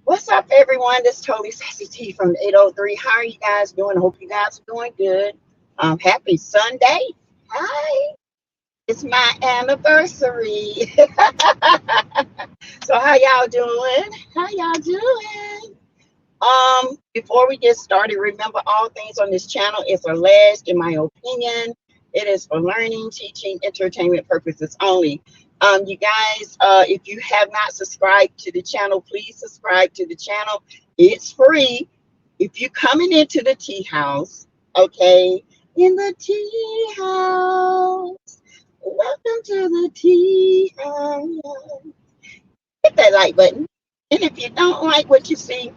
What's up, everyone? This is totally Sassy T from 803. How are you guys doing? I hope you guys are doing good. Happy Sunday. Hi. It's my anniversary. So how y'all doing? How y'all doing? Before we get started, remember all things on this channel is alleged, in my opinion. It is for learning, teaching, entertainment purposes only. You guys, if you have not subscribed to the channel, please subscribe to the channel. It's free. If you're coming into the tea house, okay, in the tea house, welcome to the tea house. Hit that like button. And if you don't like what you see,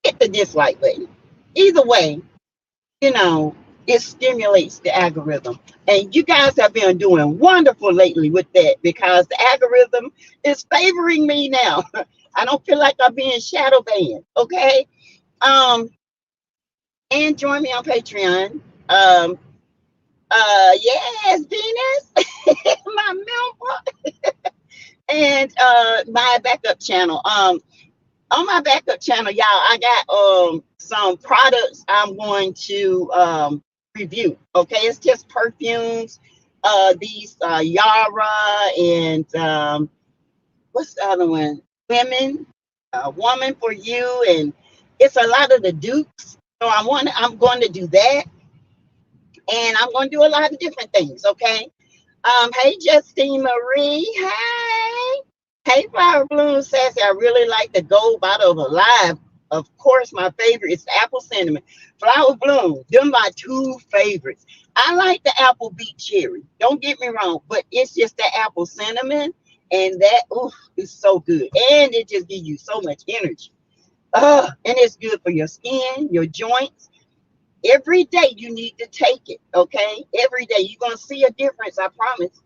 hit the dislike button. Either way, you know, it stimulates the algorithm. And you guys have been doing wonderful lately with that because the algorithm is favoring me now. I don't feel like I'm being shadow banned. Okay. Um, and join me on Patreon. Yes, Venus, my member, and my backup channel. On my backup channel, y'all, I got some products I'm going to review. Okay, it's just perfumes. These Yara and what's the other one? Women, Woman for You, and it's a lot of the dupes. So I'm going to do that, and I'm going to do a lot of different things. Okay. Hey, Justine Marie. Hey. Hey, Flower Bloom Sassy. I really like the gold bottle of Alive. Of course, my favorite is the apple cinnamon. Flower Bloom, them my two favorites. I like the apple beet cherry. Don't get me wrong, but it's just the apple cinnamon, and that is so good. And it just gives you so much energy. And it's good for your skin, your joints. Every day you need to take it, okay? Every day you're gonna see a difference, I promise.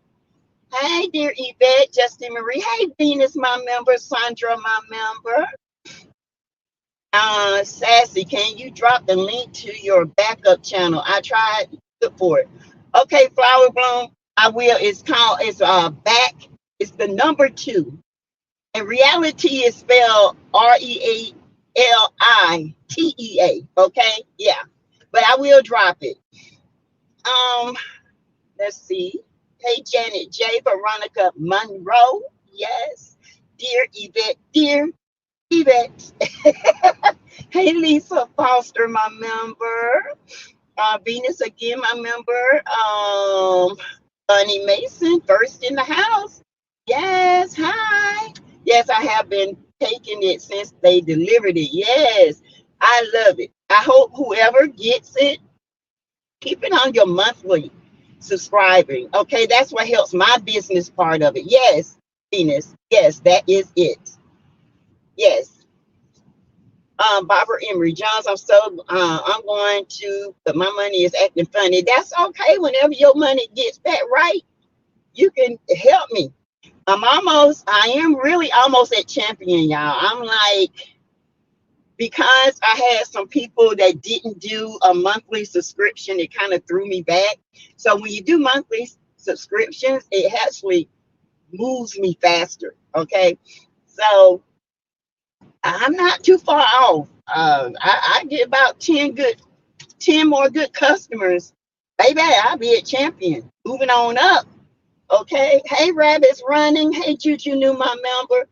Hey, dear Yvette, Justin Marie. Hey, Venus, my member. Sandra, my member. Sassy, can you drop the link to your backup channel? I tried to look for it. Okay, Flower Bloom, I will. It's back. It's the number 2. And reality is spelled REALITEA. Okay, yeah. But I will drop it. Let's see. Hey, Janet J. Veronica Monroe. Yes. Dear Yvette. Dear Yvette. Hey, Lisa Foster, my member. Venus again, my member. Bunny Mason, first in the house. Yes. Hi. Yes, I have been taking it since they delivered it. Yes. I love it. I hope whoever gets it, keep it on your monthly subscribing. Okay, that's what helps my business part of it. Yes, Venus. Yes, that is it. Yes. Barbara Emery Johns, I'm going to, but my money is acting funny. That's okay. Whenever your money gets back right, you can help me. I am really almost at champion, y'all. I'm like, because I had some people that didn't do a monthly subscription, it kind of threw me back. So when you do monthly subscriptions, it actually moves me faster. Okay. So I'm not too far off. I get about 10 more good customers. Baby, I'll be a champion. Moving on up. Okay. Hey, Rabbit's Running. Hey, Juju knew my member.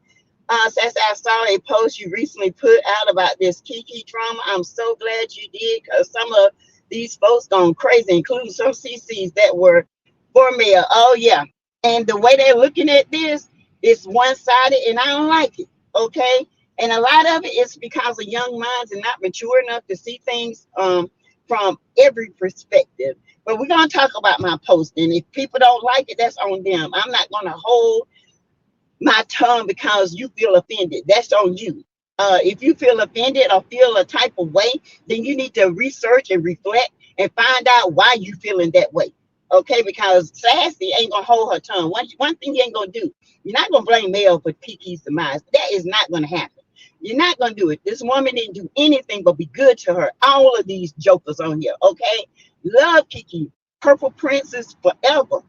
Says I saw a post you recently put out about this Kiki drama. I'm so glad you did, because some of these folks gone crazy, including some CCs that were for mail. Oh yeah, and the way they're looking at this is one-sided, and I don't like it. Okay, and a lot of it is because of young minds and not mature enough to see things from every perspective. But we're gonna talk about my post, and if people don't like it, that's on them. I'm not gonna hold my tongue because you feel offended. That's on you. If you feel offended or feel a type of way, then you need to research and reflect and find out why you feeling that way. Okay, because Sassy ain't gonna hold her tongue. One thing you ain't gonna do, you're not gonna blame Mel for Kiki's demise. That is not gonna happen. You're not gonna do it. This woman didn't do anything but be good to her. All of these jokers on here, okay? Love Kiki, Purple Princess forever.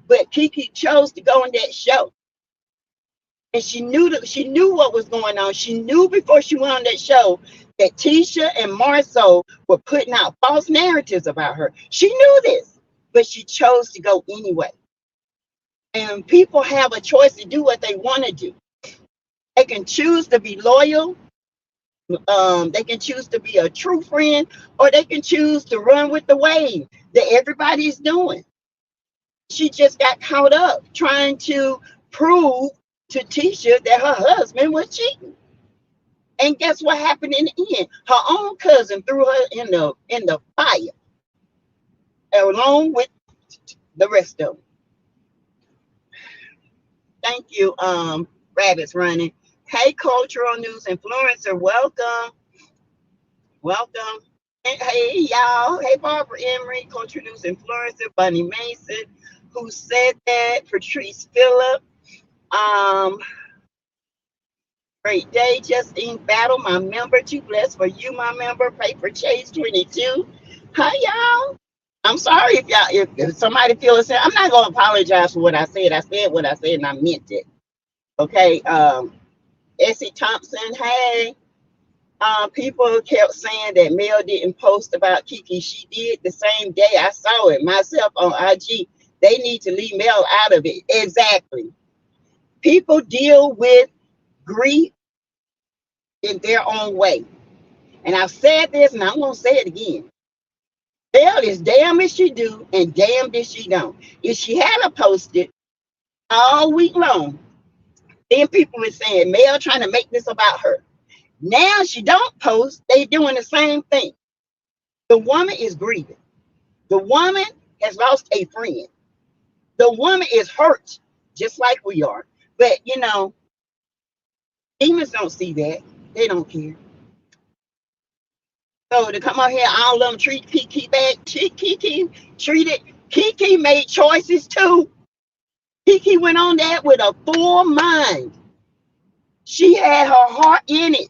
But Kiki chose to go on that show. And she knew what was going on. She knew before she went on that show that Tisha and Marceau were putting out false narratives about her. She knew this, but she chose to go anyway. And people have a choice to do what they want to do. They can choose to be loyal. They can choose to be a true friend, or they can choose to run with the wave that everybody's doing. She just got caught up trying to prove to Tisha that her husband was cheating. And guess what happened in the end? Her own cousin threw her in the fire, along with the rest of them. Thank you, Rabbits Running. Hey, cultural news influencer, welcome. Welcome. Hey, y'all. Hey, Barbara Emery, cultural news influencer, Bunny Mason, who said that, Patrice Phillip. Great day, Justine Battle, my member. Too blessed for you, my member. Paper Chase 22. Hi, y'all. I'm sorry if somebody feels I'm not gonna apologize for what I said. I said what I said and I meant it. Okay. Essie Thompson, hey. People kept saying that Mel didn't post about Kiki. She did the same day. I saw it myself on IG. They need to leave Mel out of it. Exactly. People deal with grief in their own way. And I've said this and I'm going to say it again. Mel is damn if she do and damn if she don't. If she hadn't posted all week long, then people were saying Mel trying to make this about her. Now she don't post, they doing the same thing. The woman is grieving. The woman has lost a friend. The woman is hurt, just like we are. But you know, demons don't see that. They don't care. So to come out here, all of them treat Kiki bad. Kiki treated. Kiki made choices too. Kiki went on that with a full mind. She had her heart in it.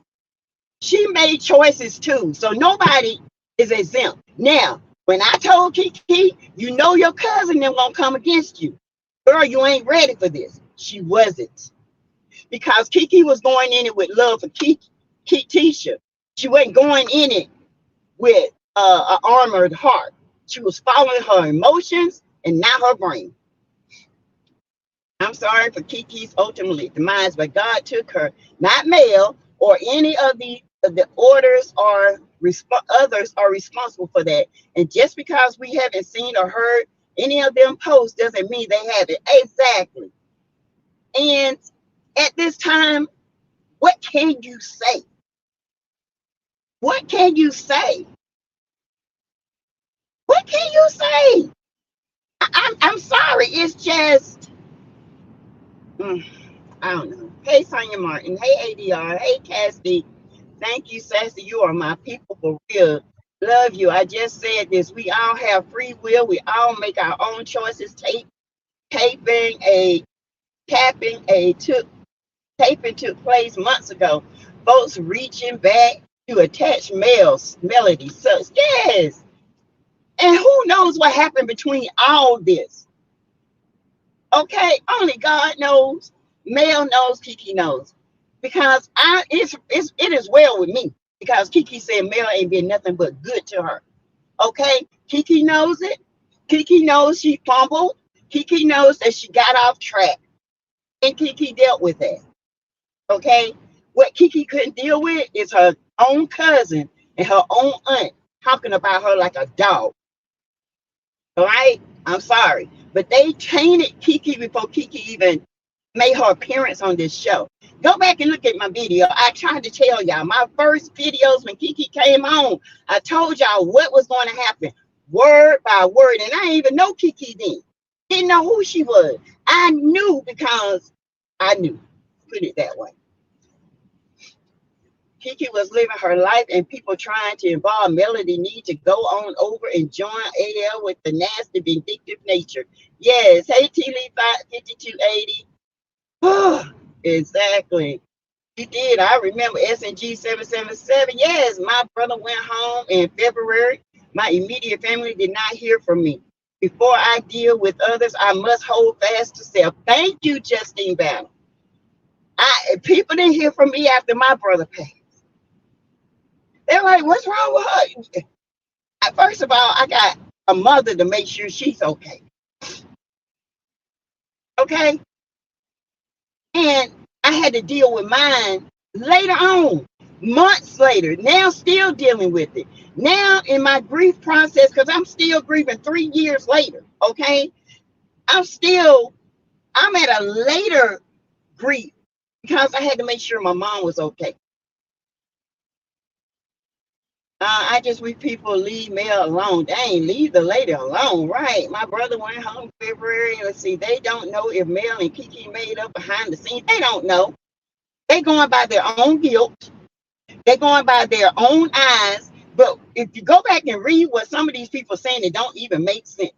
She made choices too. So nobody is exempt. Now, when I told Kiki, you know your cousin then won't come against you. Girl, you ain't ready for this. She wasn't. Because Kiki was going in it with love for Tisha. She wasn't going in it with an armored heart. She was following her emotions and not her brain. I'm sorry for Kiki's ultimately demise, but God took her, not Mel or any of the orders or others are responsible for that. And just because we haven't seen or heard any of them posts doesn't mean they have it. Exactly. And at this time, what can you say? What can you say? What can you say? I'm sorry. It's just, I don't know. Hey, Sonia Martin. Hey, ADR. Hey, Cassidy. Thank you, Sassy. You are my people for real. Love you. I just said this. We all have free will. We all make our own choices. Taping took place months ago. Folks reaching back to attach melody. So yes. And who knows what happened between all this? Okay, only God knows. Mel knows. Kiki knows. Because it is well with me. Because Kiki said Mel ain't been nothing but good to her. Okay, Kiki knows it. Kiki knows she fumbled. Kiki knows that she got off track. And Kiki dealt with that. Okay, what Kiki couldn't deal with is her own cousin and her own aunt talking about her like a dog. All right, I'm sorry, but they tainted Kiki before Kiki even made her appearance on this show. Go back and look at my video. I tried to tell y'all my first videos when Kiki came on. I told y'all what was going to happen, word by word, and I didn't even know Kiki then. Didn't know who she was. I knew because I knew. Put it that way. Kiki was living her life and people trying to involve Melody need to go on over and join AL with the nasty, vindictive nature. Yes. Hey, T-Lee 5280. Exactly. He did. I remember SNG 777. Yes, my brother went home in February. My immediate family did not hear from me. Before I deal with others, I must hold fast to self. Thank you, Justine Battle. People didn't hear from me after my brother passed. They're like, what's wrong with her? First of all, I got a mother to make sure she's okay. Okay? And I had to deal with mine later on, months later. Now still dealing with it. Now in my grief process, because I'm still grieving 3 years later. Okay? I'm at a later grief because I had to make sure my mom was okay. I just wish people leave Mel alone. They ain't leave the lady alone, right? My brother went home February. Let's see, they don't know if Mel and Kiki made up behind the scenes. They don't know. They going by their own guilt. They going by their own eyes. But if you go back and read what some of these people are saying, it don't even make sense.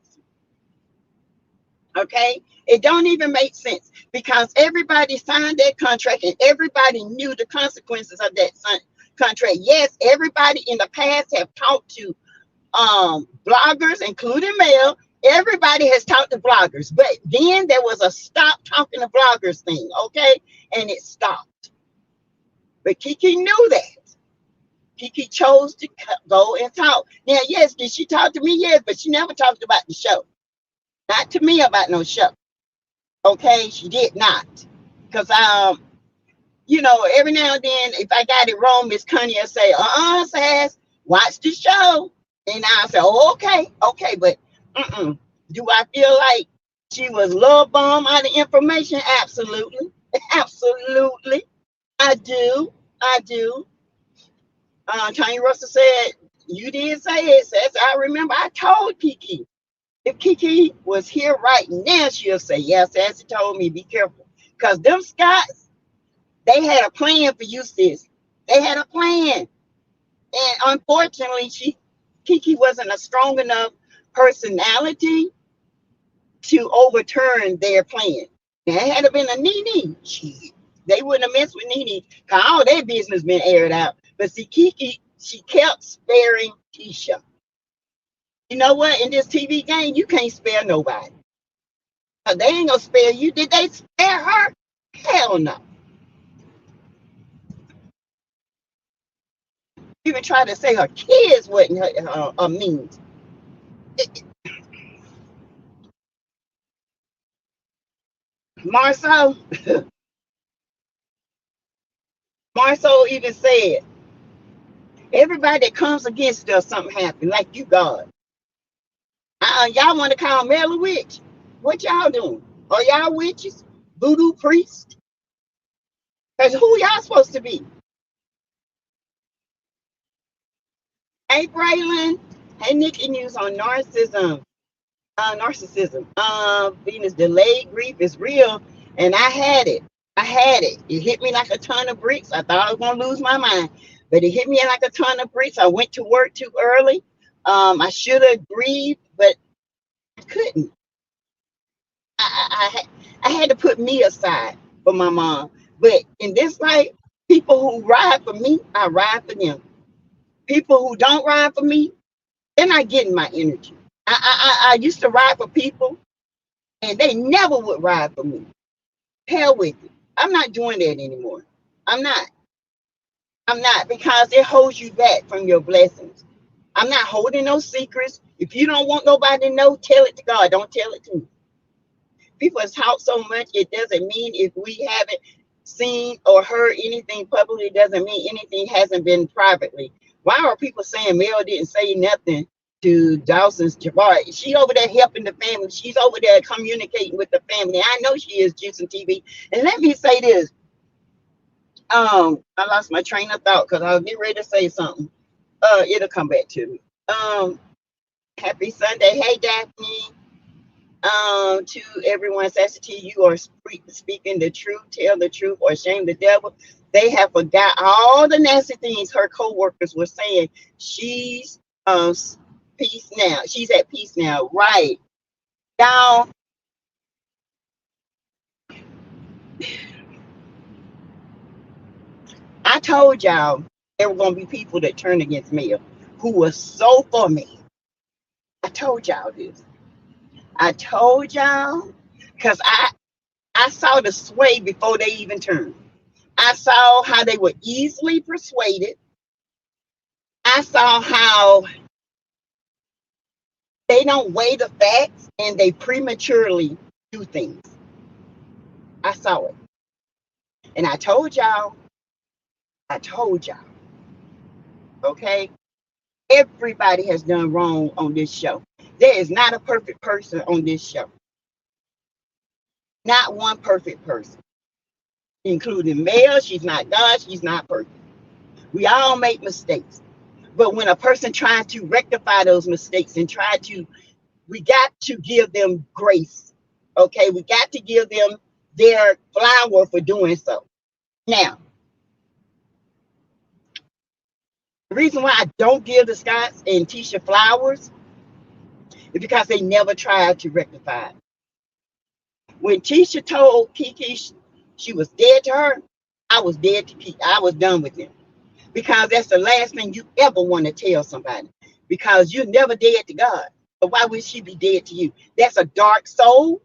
Okay? It don't even make sense because everybody signed that contract and everybody knew the consequences of that contract. Yes, everybody in the past have talked to bloggers, including Mel. Everybody has talked to bloggers, but then there was a stop talking to bloggers thing, okay? And it stopped. But Kiki knew that. Kiki chose to go and talk. Now, yes, did she talk to me? Yes, but she never talked about the show. Not to me about no show. Okay, she did not. Because you know, every now and then, if I got it wrong, Miss Connie will say, Sass, watch the show. And I'll say, oh, okay, but do I feel like she was love bomb out of information? Absolutely. Absolutely. I do. Tanya Russell said, you did say it, Sass. I remember I told Kiki. If Kiki was here right now, she'll say, yes, Sassy told me, be careful. Because them Scots, they had a plan for you, sis. They had a plan. And unfortunately, Kiki wasn't a strong enough personality to overturn their plan. And it had been a Nene. They wouldn't have messed with Nene because all their business been aired out. But see, Kiki, she kept sparing Keisha. You know what? In this TV game, you can't spare nobody. They ain't gonna spare you. Did they spare her? Hell no. Even try to say her kids wasn't her means. Marceau even said, everybody that comes against us, something happened, like you, God. Y'all want to call Mel a witch? What y'all doing? Are y'all witches? Voodoo priests? Because who y'all supposed to be? Hey, Braylon. Hey, Nikki News on narcissism. Venus, delayed grief is real, and I had it. It hit me like a ton of bricks. I thought I was gonna lose my mind, but it hit me like a ton of bricks. I went to work too early. I should have grieved, but I couldn't. I had to put me aside for my mom. But in this life, people who ride for me, I ride for them. People who don't ride for me, they're not getting my energy. I used to ride for people, and they never would ride for me. Hell with it. I'm not doing that anymore. I'm not because it holds you back from your blessings. I'm not holding no secrets. If you don't want nobody to know, tell it to God. Don't tell it to me. People talk so much, it doesn't mean if we haven't seen or heard anything publicly, it doesn't mean anything hasn't been privately. Why are people saying Mel didn't say nothing to Dawson's Jabbar? She's over there helping the family. She's over there communicating with the family. I know she is juicing TV. And let me say this. I lost my train of thought because I was getting ready to say something. It'll come back to me. Happy Sunday. Hey, Daphne. To everyone, SASSYTEA-V, you are speaking the truth, tell the truth, or shame the devil. They have forgot all the nasty things her co-workers were saying. She's peace now. She's at peace now, right? Y'all, I told y'all there were gonna be people that turned against me who were so for me. I told y'all this. I told y'all because I saw the sway before they even turned. I saw how they were easily persuaded. I saw how they don't weigh the facts and they prematurely do things. I saw it. And I told y'all, okay? Everybody has done wrong on this show. There is not a perfect person on this show. Not one perfect person, including Mel. She's not God. She's not perfect. We all make mistakes. But when a person tries to rectify those mistakes and we got to give them grace. Okay, we got to give them their flower for doing so. Now, the reason why I don't give the Scotts and Tisha flowers is because they never tried to rectify it. When Tisha told Kiki she was dead to her, I was dead to Kiki. I was done with them. Because that's the last thing you ever want to tell somebody. Because you're never dead to God. But why would she be dead to you? That's a dark soul.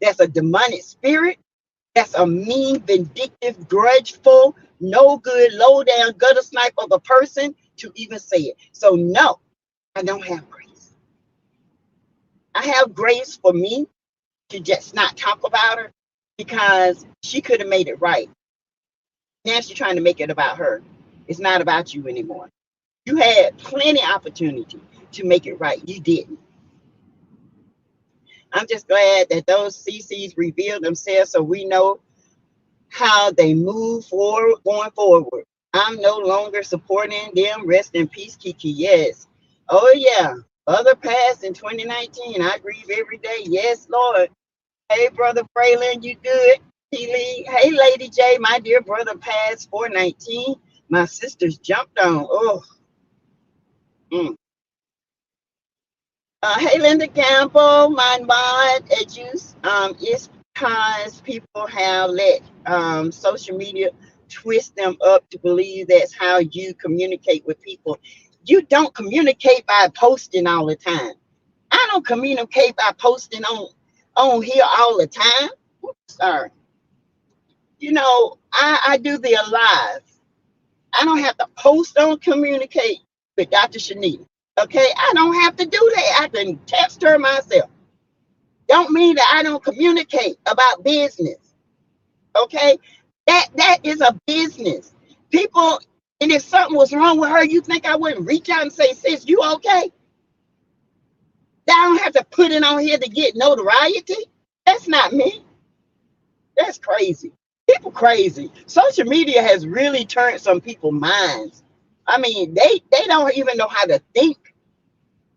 That's a demonic spirit. That's a mean, vindictive, grudgeful, no good, low down, gutter snipe of a person to even say it. So no, I don't have grace. I have grace for me to just not talk about her because she could have made it right. Now she's trying to make it about her. It's not about you anymore. You had plenty of opportunity to make it right. You didn't. I'm just glad that those CCs revealed themselves so we know how they move forward, going forward. I'm no longer supporting them. Rest in peace, Kiki. Yes. Oh, yeah. Other passed in 2019. I grieve every day. Yes, Lord. Hey, Brother Braylon, you good? Hey, Lady J, my dear brother passed 419. My sisters jumped on. Oh. Hey, Linda Campbell, my mod, it's because people have let social media twist them up to believe that's how you communicate with people. You don't communicate by posting all the time. I don't communicate by posting on here all the time. Oops, sorry. You know, I do the alive. I don't have to post on communicate with Dr. Shanita. Okay, I don't have to do that. I can text her myself. Don't mean that I don't communicate about business. Okay, that is a business. People, and if something was wrong with her, you think I wouldn't reach out and say, sis, you okay? I don't have to put it on here to get notoriety. That's not me. That's crazy. People crazy. Social media has really turned some people's minds. I mean, they don't even know how to think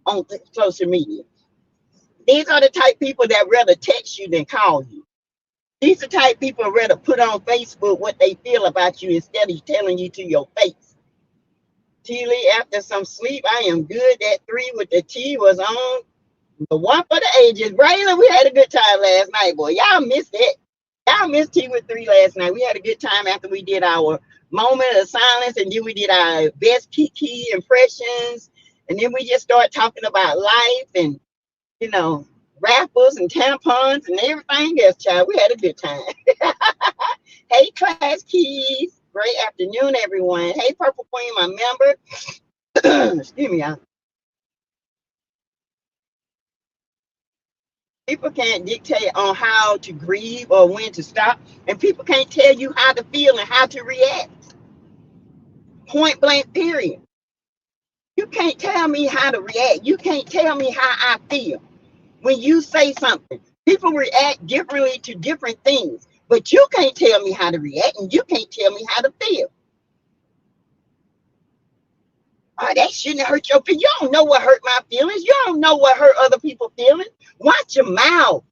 on social media. These are the type people that rather text you than call you. These are the type people rather put on Facebook what they feel about you instead of telling you to your face. Teely, after some sleep, I am good. That 3 with the T was on. The one for the ages. Braylon, we had a good time last night, boy. Y'all missed it. Y'all missed T with 3 last night. We had a good time after we did our moment of silence, and then we did our best Kiki impressions, and then we just started talking about life and, you know, rappers and tampons and everything else, child. We had a good time. Hey, Class Keys. Great afternoon, everyone. Hey, Purple Queen, my member. Excuse me, y'all. People can't dictate on how to grieve or when to stop, and people can't tell you how to feel and how to react. Point blank, period. You can't tell me how to react. You can't tell me how I feel. When you say something, people react differently to different things, but you can't tell me how to react and you can't tell me how to feel. Oh, that shouldn't hurt your feelings. You don't know what hurt my feelings. You don't know what hurt other people's feelings. Watch your mouth.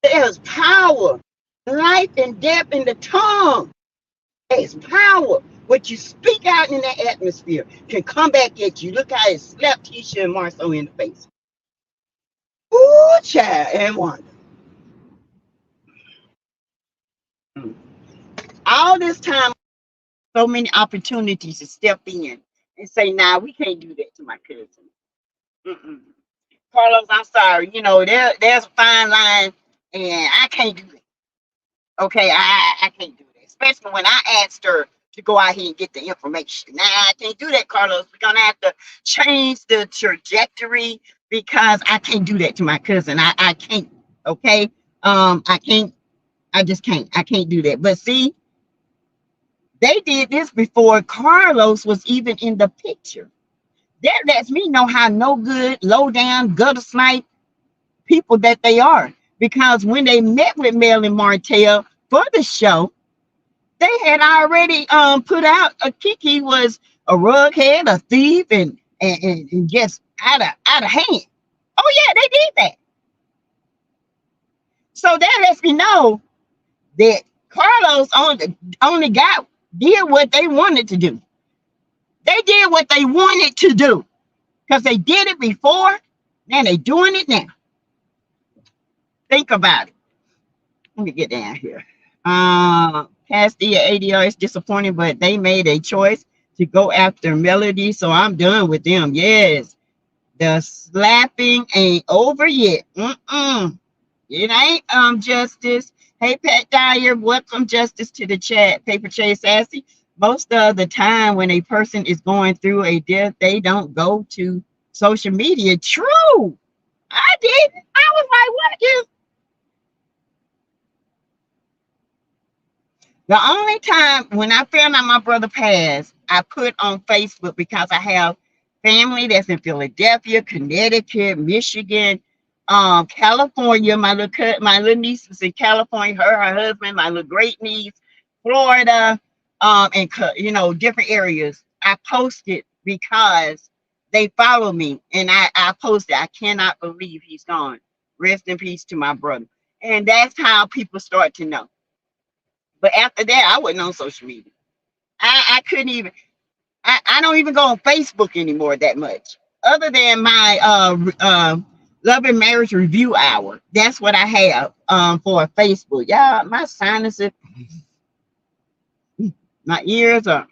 There's power, life and death in the tongue. There's power. What you speak out in the atmosphere can come back at you. Look how it slapped Tisha and Marceau in the face. Ooh, child, and Wanda. All this time, so many opportunities to step in and say, nah, we can't do that to my cousin. Mm-mm. Carlos, I'm sorry. You know, there's a fine line, and I can't do it. Okay, I can't do that, especially when I asked her to go out here and get the information. Nah, I can't do that, Carlos. We're gonna have to change the trajectory because I can't do that to my cousin. I can't. Okay, I can't. I just can't. I can't do that. But see, they did this before Carlos was even in the picture. That lets me know how no good, low down, gutter snipe people that they are. Because when they met with Mel and Martell for the show, they had already put out Kiki was a rug head, a thief, and just out of hand. Oh yeah, they did that. So that lets me know that Carlos only did what they wanted to do. They did what they wanted to do because they did it before. Now they doing it now. Think about it. Let me get down here. Castilla ADR is disappointing, but they made a choice to go after Melody, so I'm done with them. Yes, the slapping ain't over yet. It ain't Justice. Hey Pat Dyer, welcome Justice to the chat. Paper Chase Sassy. Most of the time when a person is going through a death, they don't go to social media. True. I didn't. I was like, what is the only time when I found out my brother passed, I put on Facebook because I have family that's in Philadelphia, Connecticut, Michigan, California. My little niece was in California. Her husband, my little great niece, Florida, and different areas. I posted because they follow me, and I posted. I cannot believe he's gone. Rest in peace to my brother. And that's how people start to know. But after that, I wasn't on social media. I couldn't even. I don't even go on Facebook anymore that much. Other than my Love and Marriage Review Hour. That's what I have for Facebook. Yeah, my sinuses, my ears are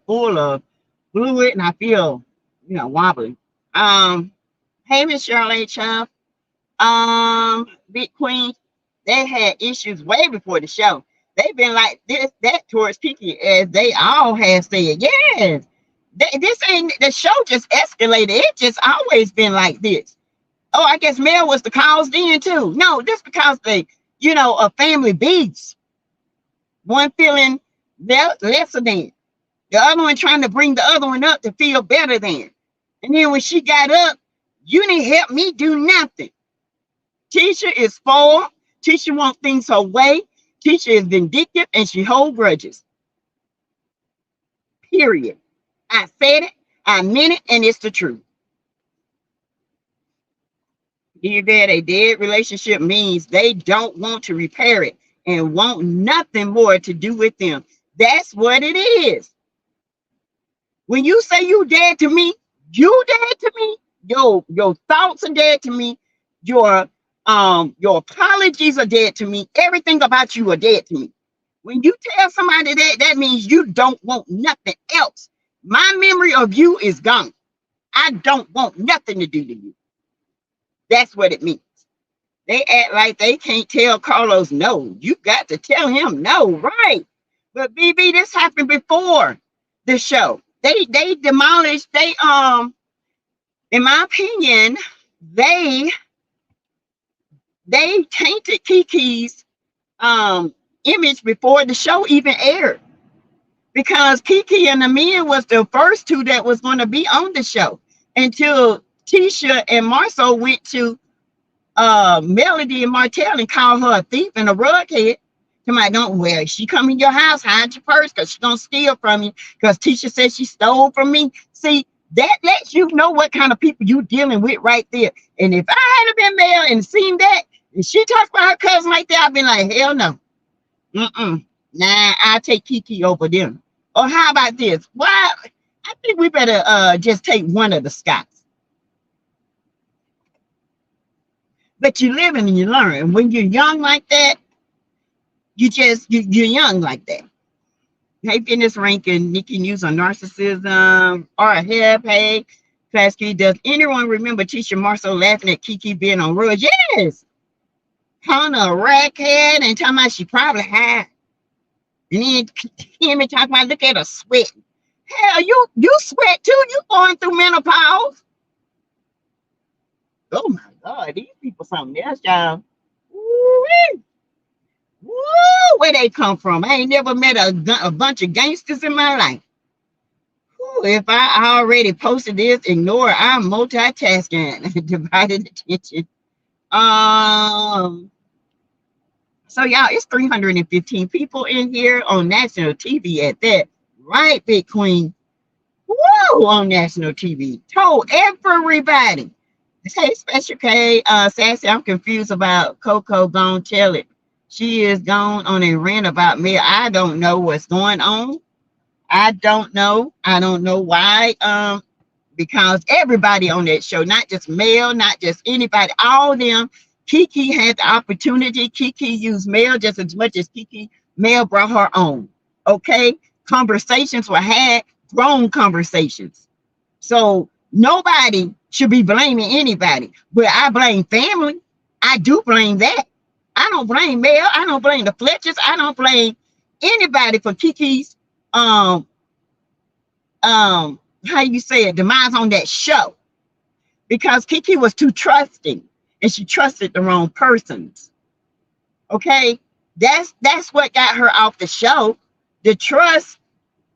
full of fluid, and I feel wobbly. Hey Miss Charlotte Chuff, Big Queen, they had issues way before the show. They've been like that towards Kiki, as they all have said. Yes, this ain't the show just escalated. It just always been like this. Oh, I guess Mel was the cause then too. No, just because they, a family beats. One feeling lesser than the other one, trying to bring the other one up to feel better than. And then when she got up, you didn't help me do nothing. Tisha is spoiled. Tisha wants things her way. Tisha is vindictive and she holds grudges. Period. I said it, I meant it, and it's the truth. Dear Dad, a dead relationship means they don't want to repair it and want nothing more to do with them. That's what it is. When you say you dead to me, you dead to me. Your thoughts are dead to me. Your apologies are dead to me. Everything about you are dead to me. When you tell somebody that means you don't want nothing else. My memory of you is gone. I don't want nothing to do to you. That's what it means. They act like they can't tell Carlos no. You got to tell him no, right? But BB, this happened before the show. They demolished. In my opinion, they tainted Kiki's image before the show even aired, because Kiki and the men was the first two that was going to be on the show until Tisha and Marceau went to Melody and Martell and called her a thief and a rug head. Somebody don't wear. She come in your house, hide your purse because she's gonna steal from you. Because Tisha said she stole from me. See, that lets you know what kind of people you dealing with right there. And if I had been there and seen that, and she talks about her cousin like that, I'd be like, hell no. Nah, I'll take Kiki over them. Or how about this? Well, I think we better just take one of the Scots. But you live and you learn. When you're young like that, you're young like that. Hey, fitness ranking, Nikki News on narcissism, or a help. Hey, Class Key, does anyone remember Tisha Marceau laughing at Kiki being on Rush? Yes. calling her a rackhead and talking about she probably had. And then hear me talking about, look at her sweat. Hell, you sweat too. You going through menopause. Oh my God, these people something else, y'all. Woo-wee. Woo, where they come from? I ain't never met a bunch of gangsters in my life. Whew, if I already posted this, ignore it. I'm multitasking, divided attention. So y'all, it's 315 people in here on national TV at that. Right, Big Queen? Woo, on national TV. Told everybody. Hey, Special K, Sassy, I'm confused about Coco. Gone tell it. She is gone on a rant about me. I don't know what's going on. I don't know. I don't know why. Because everybody on that show, not just Mel, not just anybody, all them, Kiki had the opportunity. Kiki used Mel just as much as Mel brought her own. Okay? Conversations were had, grown conversations. So nobody should be blaming anybody. But I blame family. I do blame that. I don't blame Mel. I don't blame the Fletchers. I don't blame anybody for Kiki's how you say it, demise on that show. Because Kiki was too trusting and she trusted the wrong persons. Okay? That's what got her off the show. The trust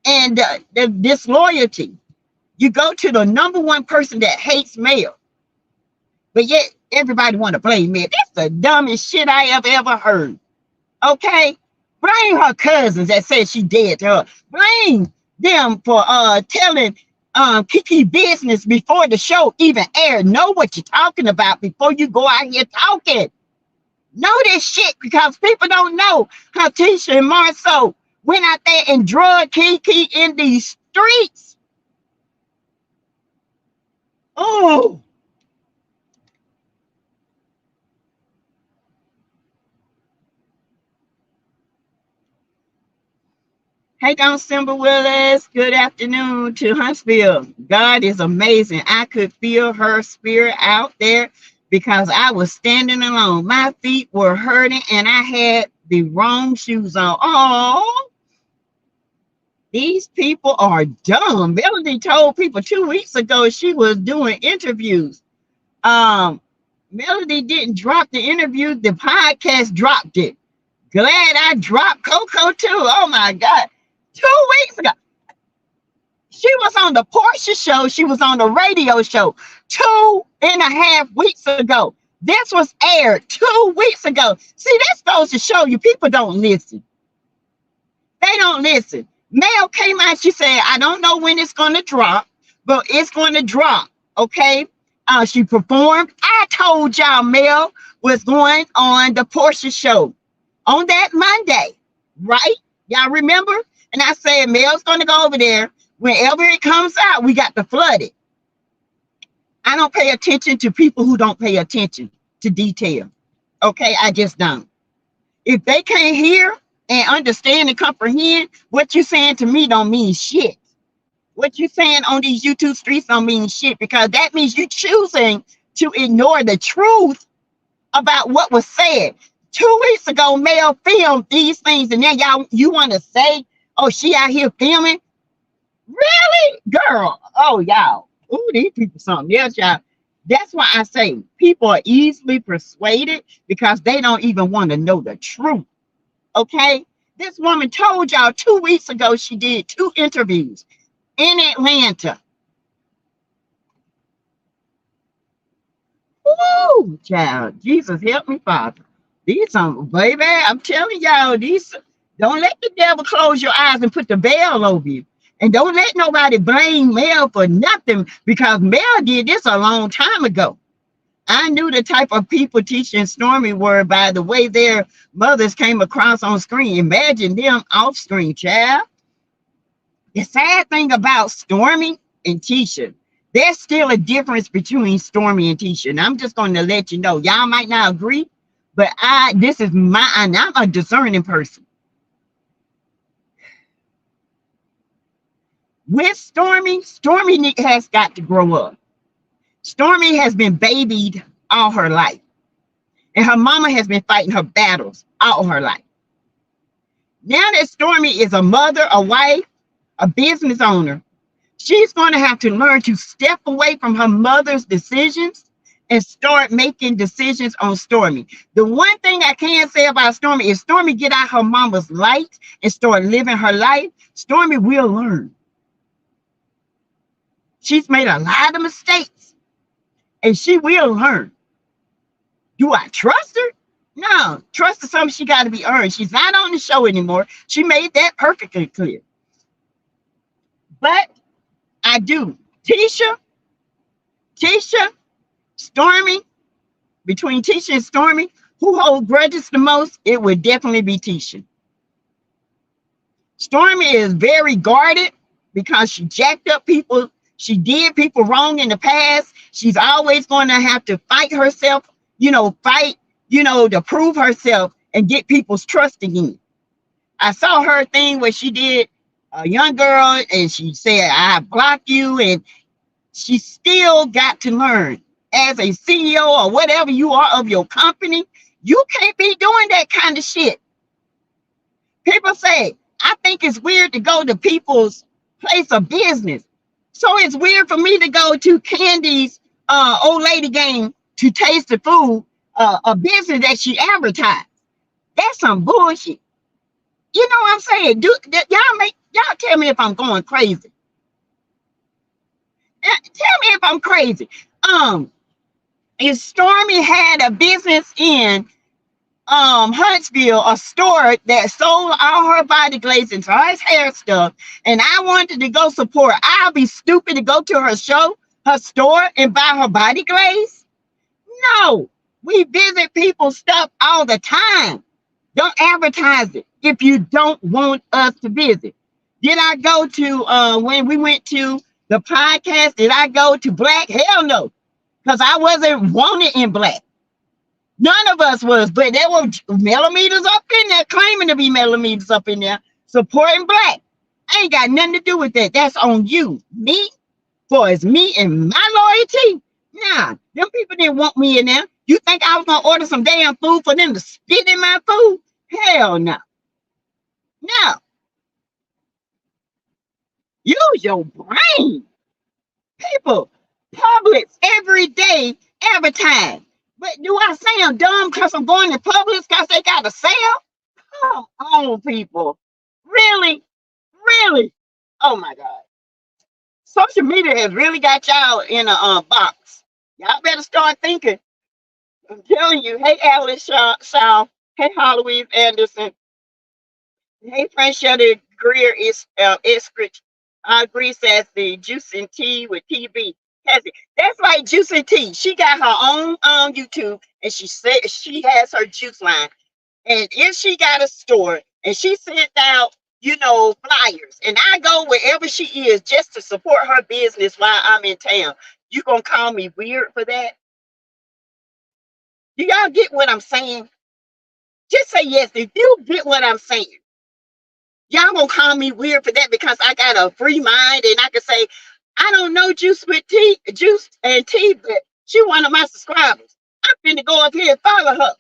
and the disloyalty. You go to the number one person that hates Mel, but yet everybody want to blame Mel. That's the dumbest shit I ever heard. Okay? Blame her cousins that said she dead to her. Blame them for telling Kiki business before the show even aired. Know what you're talking about before you go out here talking. Know this shit, because people don't know how Tisha and Marceau went out there and drug Kiki in these streets. Oh. Hey, Don Simba Willis. Good afternoon to Huntsville. God is amazing. I could feel her spirit out there because I was standing alone. My feet were hurting and I had the wrong shoes on. Oh, these people are dumb. Melody told people 2 weeks ago she was doing interviews. Melody didn't drop the interview. The podcast dropped it. Glad I dropped Coco too. Oh my God. 2 weeks ago. She was on the Portia show. She was on the radio show 2.5 weeks ago. This was aired 2 weeks ago. See, that goes to show you people don't listen. They don't listen. Mel came out. She said, I don't know when it's going to drop, but it's going to drop. Okay. She performed. I told y'all Mel was going on the Portia show on that Monday, right? Y'all remember? And I said, Mel's going to go over there. Whenever it comes out, we got to flood it. I don't pay attention to people who don't pay attention to detail. Okay, I just don't. If they can't hear and understand and comprehend, what you're saying to me don't mean shit. What you're saying on these YouTube streets don't mean shit, because that means you're choosing to ignore the truth about what was said. 2 weeks ago, Mel filmed these things, and now you want to say, oh, she out here filming? Really? Girl. Oh, y'all. Ooh, these people something else, y'all. That's why I say people are easily persuaded because they don't even want to know the truth. Okay? This woman told y'all 2 weeks ago she did 2 interviews in Atlanta. Woo, child. Jesus help me, Father. These some, baby, I'm telling y'all, these, don't let the devil close your eyes and put the veil over you. And don't let nobody blame Mel for nothing, because Mel did this a long time ago. I knew the type of people teaching Stormy were by the way their mothers came across on screen. Imagine them off screen, child. The sad thing about Stormy and Tisha, there's still a difference between Stormy and Tisha. And I'm just going to let you know, y'all might not agree, but this is and I'm a discerning person. With Stormy has got to grow up. Stormy has been babied all her life. And her mama has been fighting her battles all her life. Now that Stormy is a mother, a wife, a business owner, she's going to have to learn to step away from her mother's decisions and start making decisions on Stormy. The one thing I can say about Stormy is Stormy get out her mama's light and start living her life. Stormy will learn. She's made a lot of mistakes and she will learn. Do I trust her? No, trust is something she got to be earned. She's not on the show anymore. She made that perfectly clear. But I do. Tisha, Stormy, between Tisha and Stormy, who holds grudges the most? It would definitely be Tisha. Stormy is very guarded because she jacked up people. She did people wrong in the past. She's always going to have to fight herself, to prove herself and get people's trust again. I saw her thing where she did a young girl and she said, I block you, and she still got to learn. As a CEO or whatever you are of your company, you can't be doing that kind of shit. People say, I think it's weird to go to people's place of business. So it's weird for me to go to Candy's old lady game to taste the food, a business that she advertised. That's some bullshit. You know what I'm saying? Y'all tell me if I'm going crazy. Tell me if I'm crazy. If Stormy had a business in Huntsville, a store that sold all her body glaze and her hair stuff, and I wanted to go support, I'll be stupid to go to her store and buy her body glaze? No, we visit people's stuff all the time. Don't advertise it if you don't want us to visit. Did I go to, when we went to the podcast, did I go to Black? Hell no, because I wasn't wanted in Black. None of us was, but there were millimeters up in there, claiming to be millimeters up in there, supporting Black. I ain't got nothing to do with that. That's on you. Me, for it's me and my loyalty. Nah, them people didn't want me in there. You think I was going to order some damn food for them to spit in my food? Hell no. No. Use your brain. People, Publix every day advertise. But do I sound dumb because I'm going to Publix because they got a sale? Come on, people. Really? Really? Oh, my God. Social media has really got y'all in a box. Y'all better start thinking. I'm telling you. Hey, Alice Shaw. Hey, Halloween Anderson. Hey, Francetta Greer is Eskridge. I agree, says the juice and tea with TV. That's like Juice and Tea. She got her own YouTube, and she said she has her juice line. And if she got a store and she sent out, flyers, and I go wherever she is just to support her business while I'm in town, you gonna call me weird for that? Do y'all get what I'm saying? Just say yes if you get what I'm saying. Y'all gonna call me weird for that because I got a free mind and I can say, I don't know Juice and Tea, but she one of my subscribers. I'm finna go up here and follow her.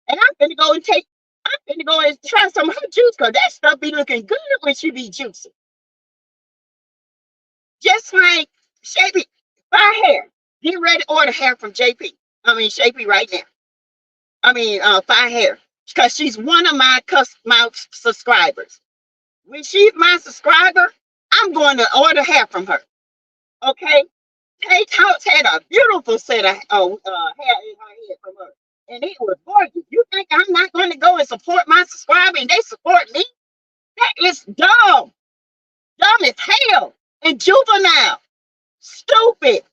And I'm finna go and try some of her juice because that stuff be looking good when she be juicing. Just like Shapey, buy hair. Get ready to order hair from Shapey right now. Buy hair. Because she's one of my subscribers. When she's my subscriber, I'm going to order hair from her. Okay? Tay Talks had a beautiful set of hair in her head from her. And it was gorgeous. You think I'm not going to go and support my subscriber and they support me? That is dumb. Dumb as hell. And juvenile. Stupid.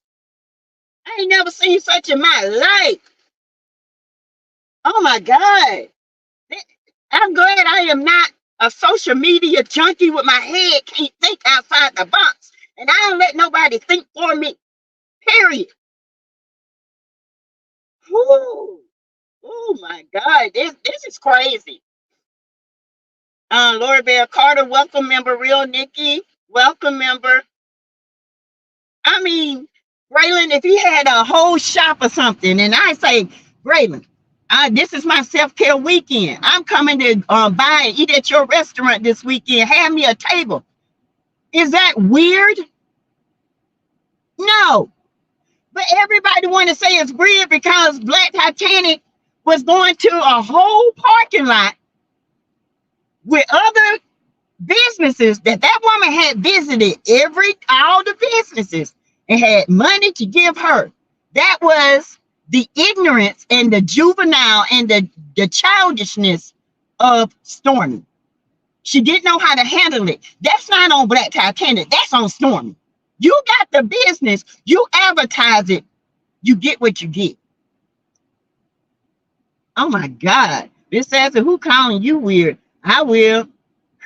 I ain't never seen such in my life. Oh my God. I'm glad I am not a social media junkie with my head can't think outside the box. And I don't let nobody think for me. Period. Ooh. Oh my God. This is crazy. Laura Bear Carter, welcome member. Real Nikki, welcome member. I mean, Braylon, if he had a whole shop or something, and I say, Braylon, this is my self-care weekend. I'm coming to buy and eat at your restaurant this weekend. Have me a table. Is that weird? No. But everybody want to say it's weird because Black Titanic was going to a whole parking lot with other businesses that woman had visited, all the businesses, and had money to give her. That was the ignorance and the juvenile and the childishness of Stormy. She didn't know how to handle it. That's not on Black Titanic. That's on Stormy. You got the business. You advertise it. You get what you get. Oh my God. Miss Sassy, who calling you weird? I will.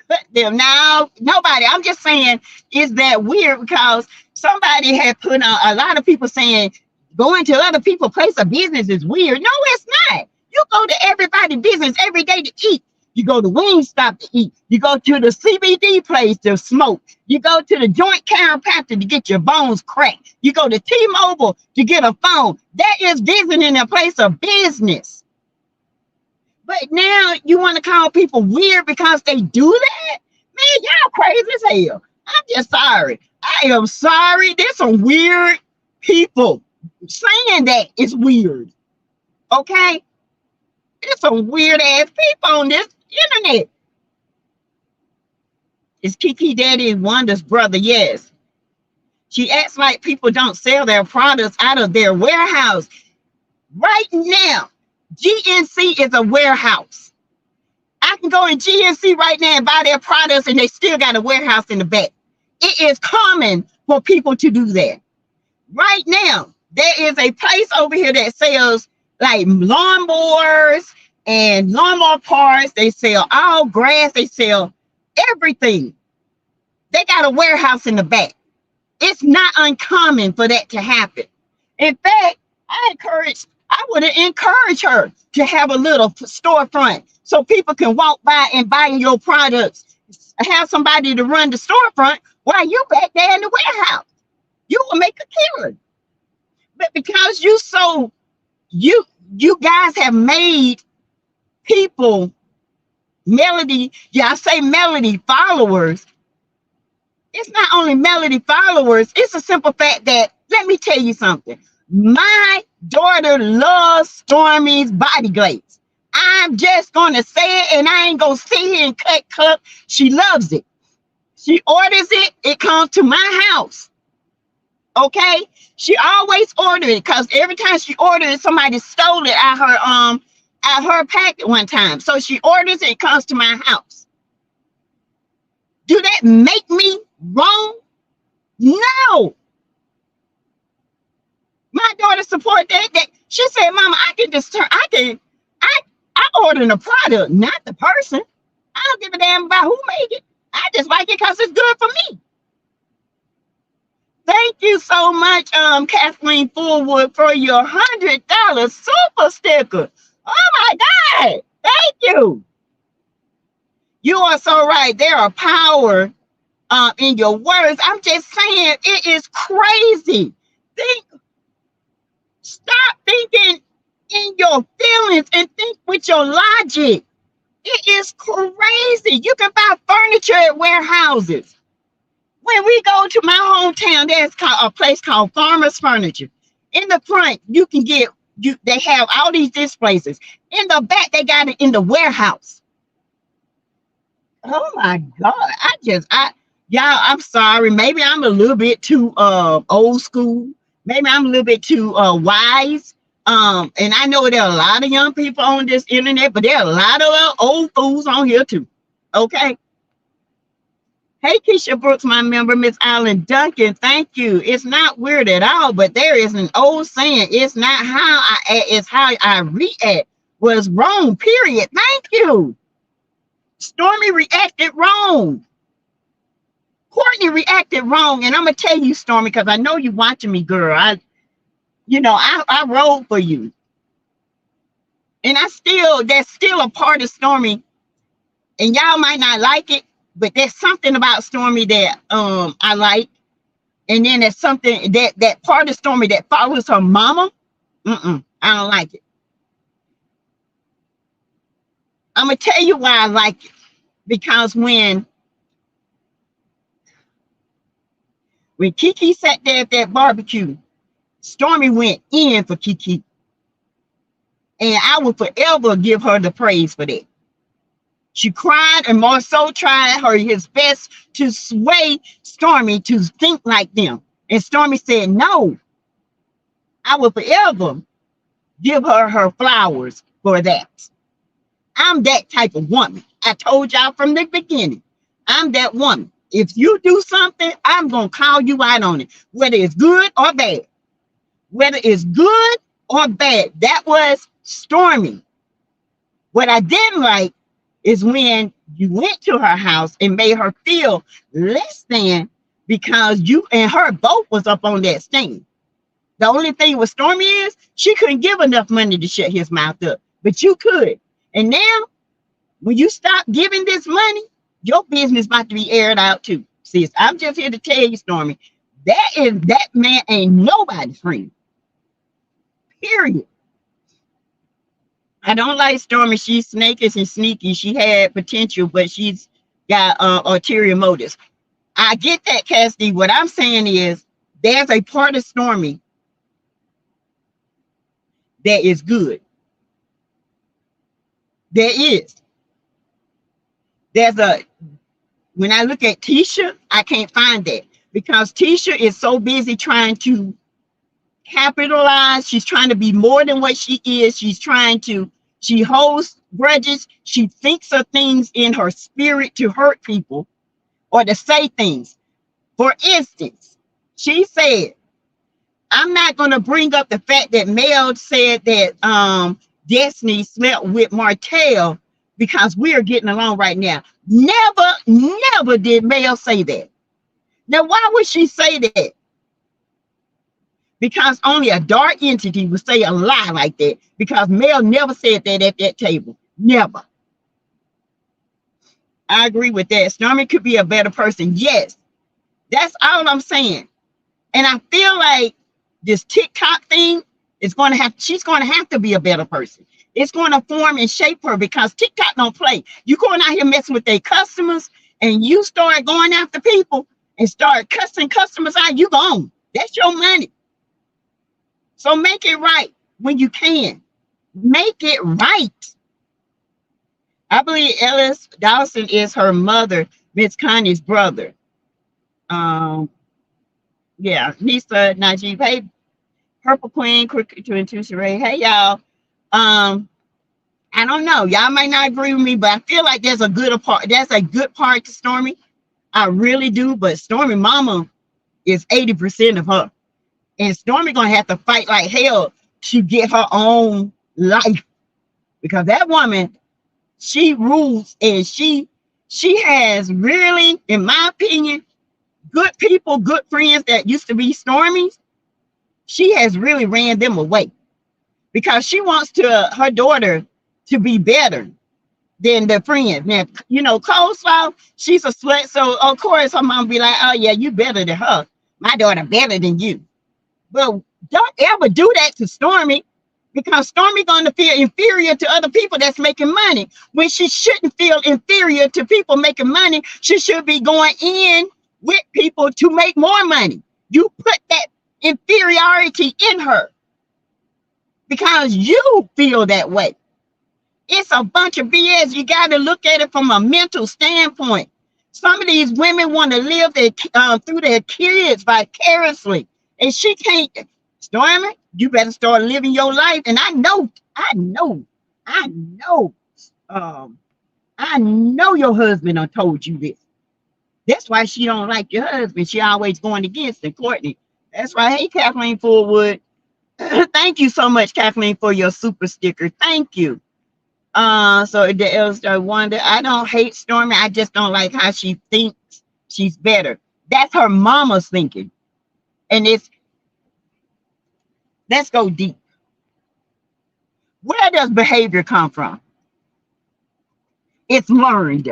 But them now, nobody. I'm just saying, is that weird? Because somebody had put on, a lot of people saying going to other people's place of business is weird. No, it's not. You go to everybody's business every day to eat. You go to Wingstop to eat. You go to the CBD place to smoke. You go to the joint chiropractor to get your bones cracked. You go to T-Mobile to get a phone. That is visiting a place of business. But now you want to call people weird because they do that? Man, y'all crazy as hell. I'm just sorry. I am sorry. There's some weird people saying that it's weird. Okay? There's some weird ass people on this internet. Is Kiki Daddy Wanda's brother? Yes. She acts like people don't sell their products out of their warehouse. Right now, GNC is a warehouse. I can go in GNC right now and buy their products and they still got a warehouse in the back. It is common for people to do that. Right now, there is a place over here that sells like lawnmowers and lawnmower parts. They sell all grass. They sell everything. They got a warehouse in the back. It's not uncommon for that to happen. In fact, I would encourage her to have a little storefront so people can walk by and buy your products. Have somebody to run the storefront while you back there in the warehouse. You will make a killing. But because you guys have made people Melody followers. It's not only Melody followers, it's a simple fact that, let me tell you something. My daughter loves Stormy's body glaze. I'm just gonna say it, and I ain't gonna sit here and cut. She loves it. She orders it, it comes to my house. Okay? She always orders it because every time she orders it, somebody stole it at her packet one time. So she orders it, it comes to my house. Do that make me wrong? No. My daughter support that. She said, Mama, I order the product, not the person. I don't give a damn about who made it. I just like it because it's good for me. Thank you so much, Kathleen Fullwood, for your $100 super sticker. Oh my God. Thank you. You are so right. There are power in your words. I'm just saying, it is crazy. Stop thinking in your feelings and think with your logic. It is crazy. You can buy furniture at warehouses. When we go to my hometown, there's a place called Farmer's Furniture. In the front, you can get, they have all these displays. In the back, they got it in the warehouse. Oh my God. Y'all, I'm sorry. Maybe I'm a little bit too old school. Maybe I'm a little bit too wise. And I know there are a lot of young people on this internet, but there are a lot of old fools on here too. Okay. Hey, Keisha Brooks, my member, Miss Allen Duncan, thank you. It's not weird at all, but there is an old saying, it's not how I act, it's how I react was wrong, period. Thank you. Stormy reacted wrong. Courtney reacted wrong. And I'm going to tell you, Stormy, because I know you're watching me, girl. I rode for you. And that's still a part of Stormy. And y'all might not like it, but there's something about Stormy that I like. And then there's something that part of Stormy that follows her mama. I don't like it. I'm gonna tell you why I like it. Because when Kiki sat there at that barbecue, Stormy went in for Kiki. And I will forever give her the praise for that. She cried and more so tried his best to sway Stormy to think like them. And Stormy said, no, I will forever give her flowers for that. I'm that type of woman. I told y'all from the beginning, I'm that woman. If you do something, I'm going to call you out on it, whether it's good or bad. Whether it's good or bad. That was Stormy. What I didn't like is when you went to her house and made her feel less than because you and her both was up on that stand. The only thing with Stormy is she couldn't give enough money to shut his mouth up, but you could. And now, when you stop giving this money, your business about to be aired out too. Sis, I'm just here to tell you, Stormy, that man ain't nobody's friend. Period. I don't like Stormy. She's snakish and sneaky. She had potential, but she's got ulterior motives. I get that, Cassidy. What I'm saying is there's a part of Stormy that is good. There is. When I look at Tisha, I can't find that because Tisha is so busy trying to capitalize. She's trying to be more than what she is. She holds grudges. She thinks of things in her spirit to hurt people or to say things. For instance, she said, I'm not going to bring up the fact that Mel said that Destiny slept with Martell because we're getting along right now. Never did Mel say that. Now, why would she say that? Because only a dark entity would say a lie like that. Because Mel never said that at that table. Never. I agree with that. Stormy could be a better person. Yes. That's all I'm saying. And I feel like this TikTok thing is she's going to have to be a better person. It's going to form and shape her because TikTok don't play. You going out here messing with their customers and you start going after people and start cussing customers out, you gone. That's your money. So make it right when you can. Make it right. I believe Ellis Dawson is her mother, Miss Connie's brother. Yeah, Nisa Najib. Hey, Purple Queen, Cricket to Intuition Ray. Hey, y'all. I don't know. Y'all might not agree with me, but I feel like there's a good part to Stormy. I really do. But Stormy mama is 80% of her. And Stormy gonna have to fight like hell to get her own life. Because that woman, she rules and she has really, in my opinion, good people, good friends that used to be Stormy's. She has really ran them away because she wants her daughter to be better than the friends. Now, you know, Coleslaw, she's a slut. So, of course, her mom be like, oh, yeah, you better than her. My daughter better than you. But don't ever do that to Stormy because Stormy going to feel inferior to other people that's making money. When she shouldn't feel inferior to people making money, she should be going in with people to make more money. You put that inferiority in her because you feel that way. It's a bunch of BS. You got to look at it from a mental standpoint. Some of these women want to live through their kids vicariously, and she can't. Stormy, you better start living your life. And I know your husband done told you this. That's why she don't like your husband. She always going against it, Courtney. That's right. Hey, Kathleen Fullwood. Thank you so much, Kathleen, for your super sticker. Thank you. So the Elster wonder. I don't hate Stormy. I just don't like how she thinks she's better. That's her mama's thinking. And let's go deep. Where does behavior come from? It's learned.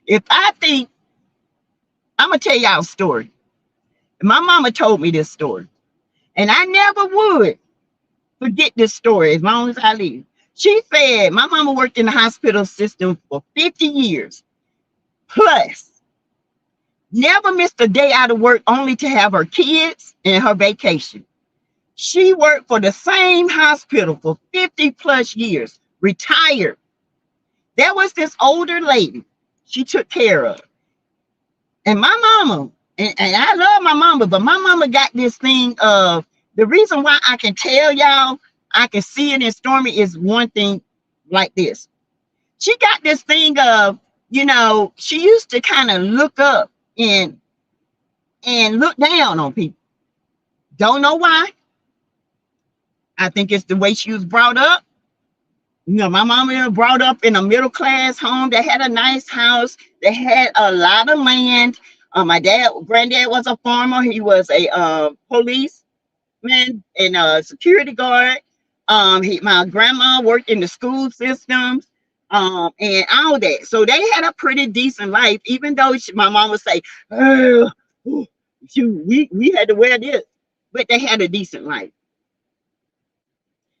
If I think, I'm going to tell y'all a story. My mama told me this story, and I never would forget this story as long as I live. She said my mama worked in the hospital system for 50 years plus, never missed a day out of work only to have her kids and her vacation. She worked for the same hospital for 50 plus years, retired. There was this older lady she took care of. And my mama, and I love my mama, but my mama got this thing of, the reason why I can tell y'all, I can see it in Stormy is one thing like this. She got this thing of, she used to kind of look up and look down on people. Don't know why. I think it's the way she was brought up. My mama was brought up in a middle class home that had a nice house. They had a lot of land. My granddad was a farmer. He was a policeman and a security guard. My grandma worked in the school systems, and all that. So they had a pretty decent life, even though my mom would say, "Oh, we had to wear this," but they had a decent life.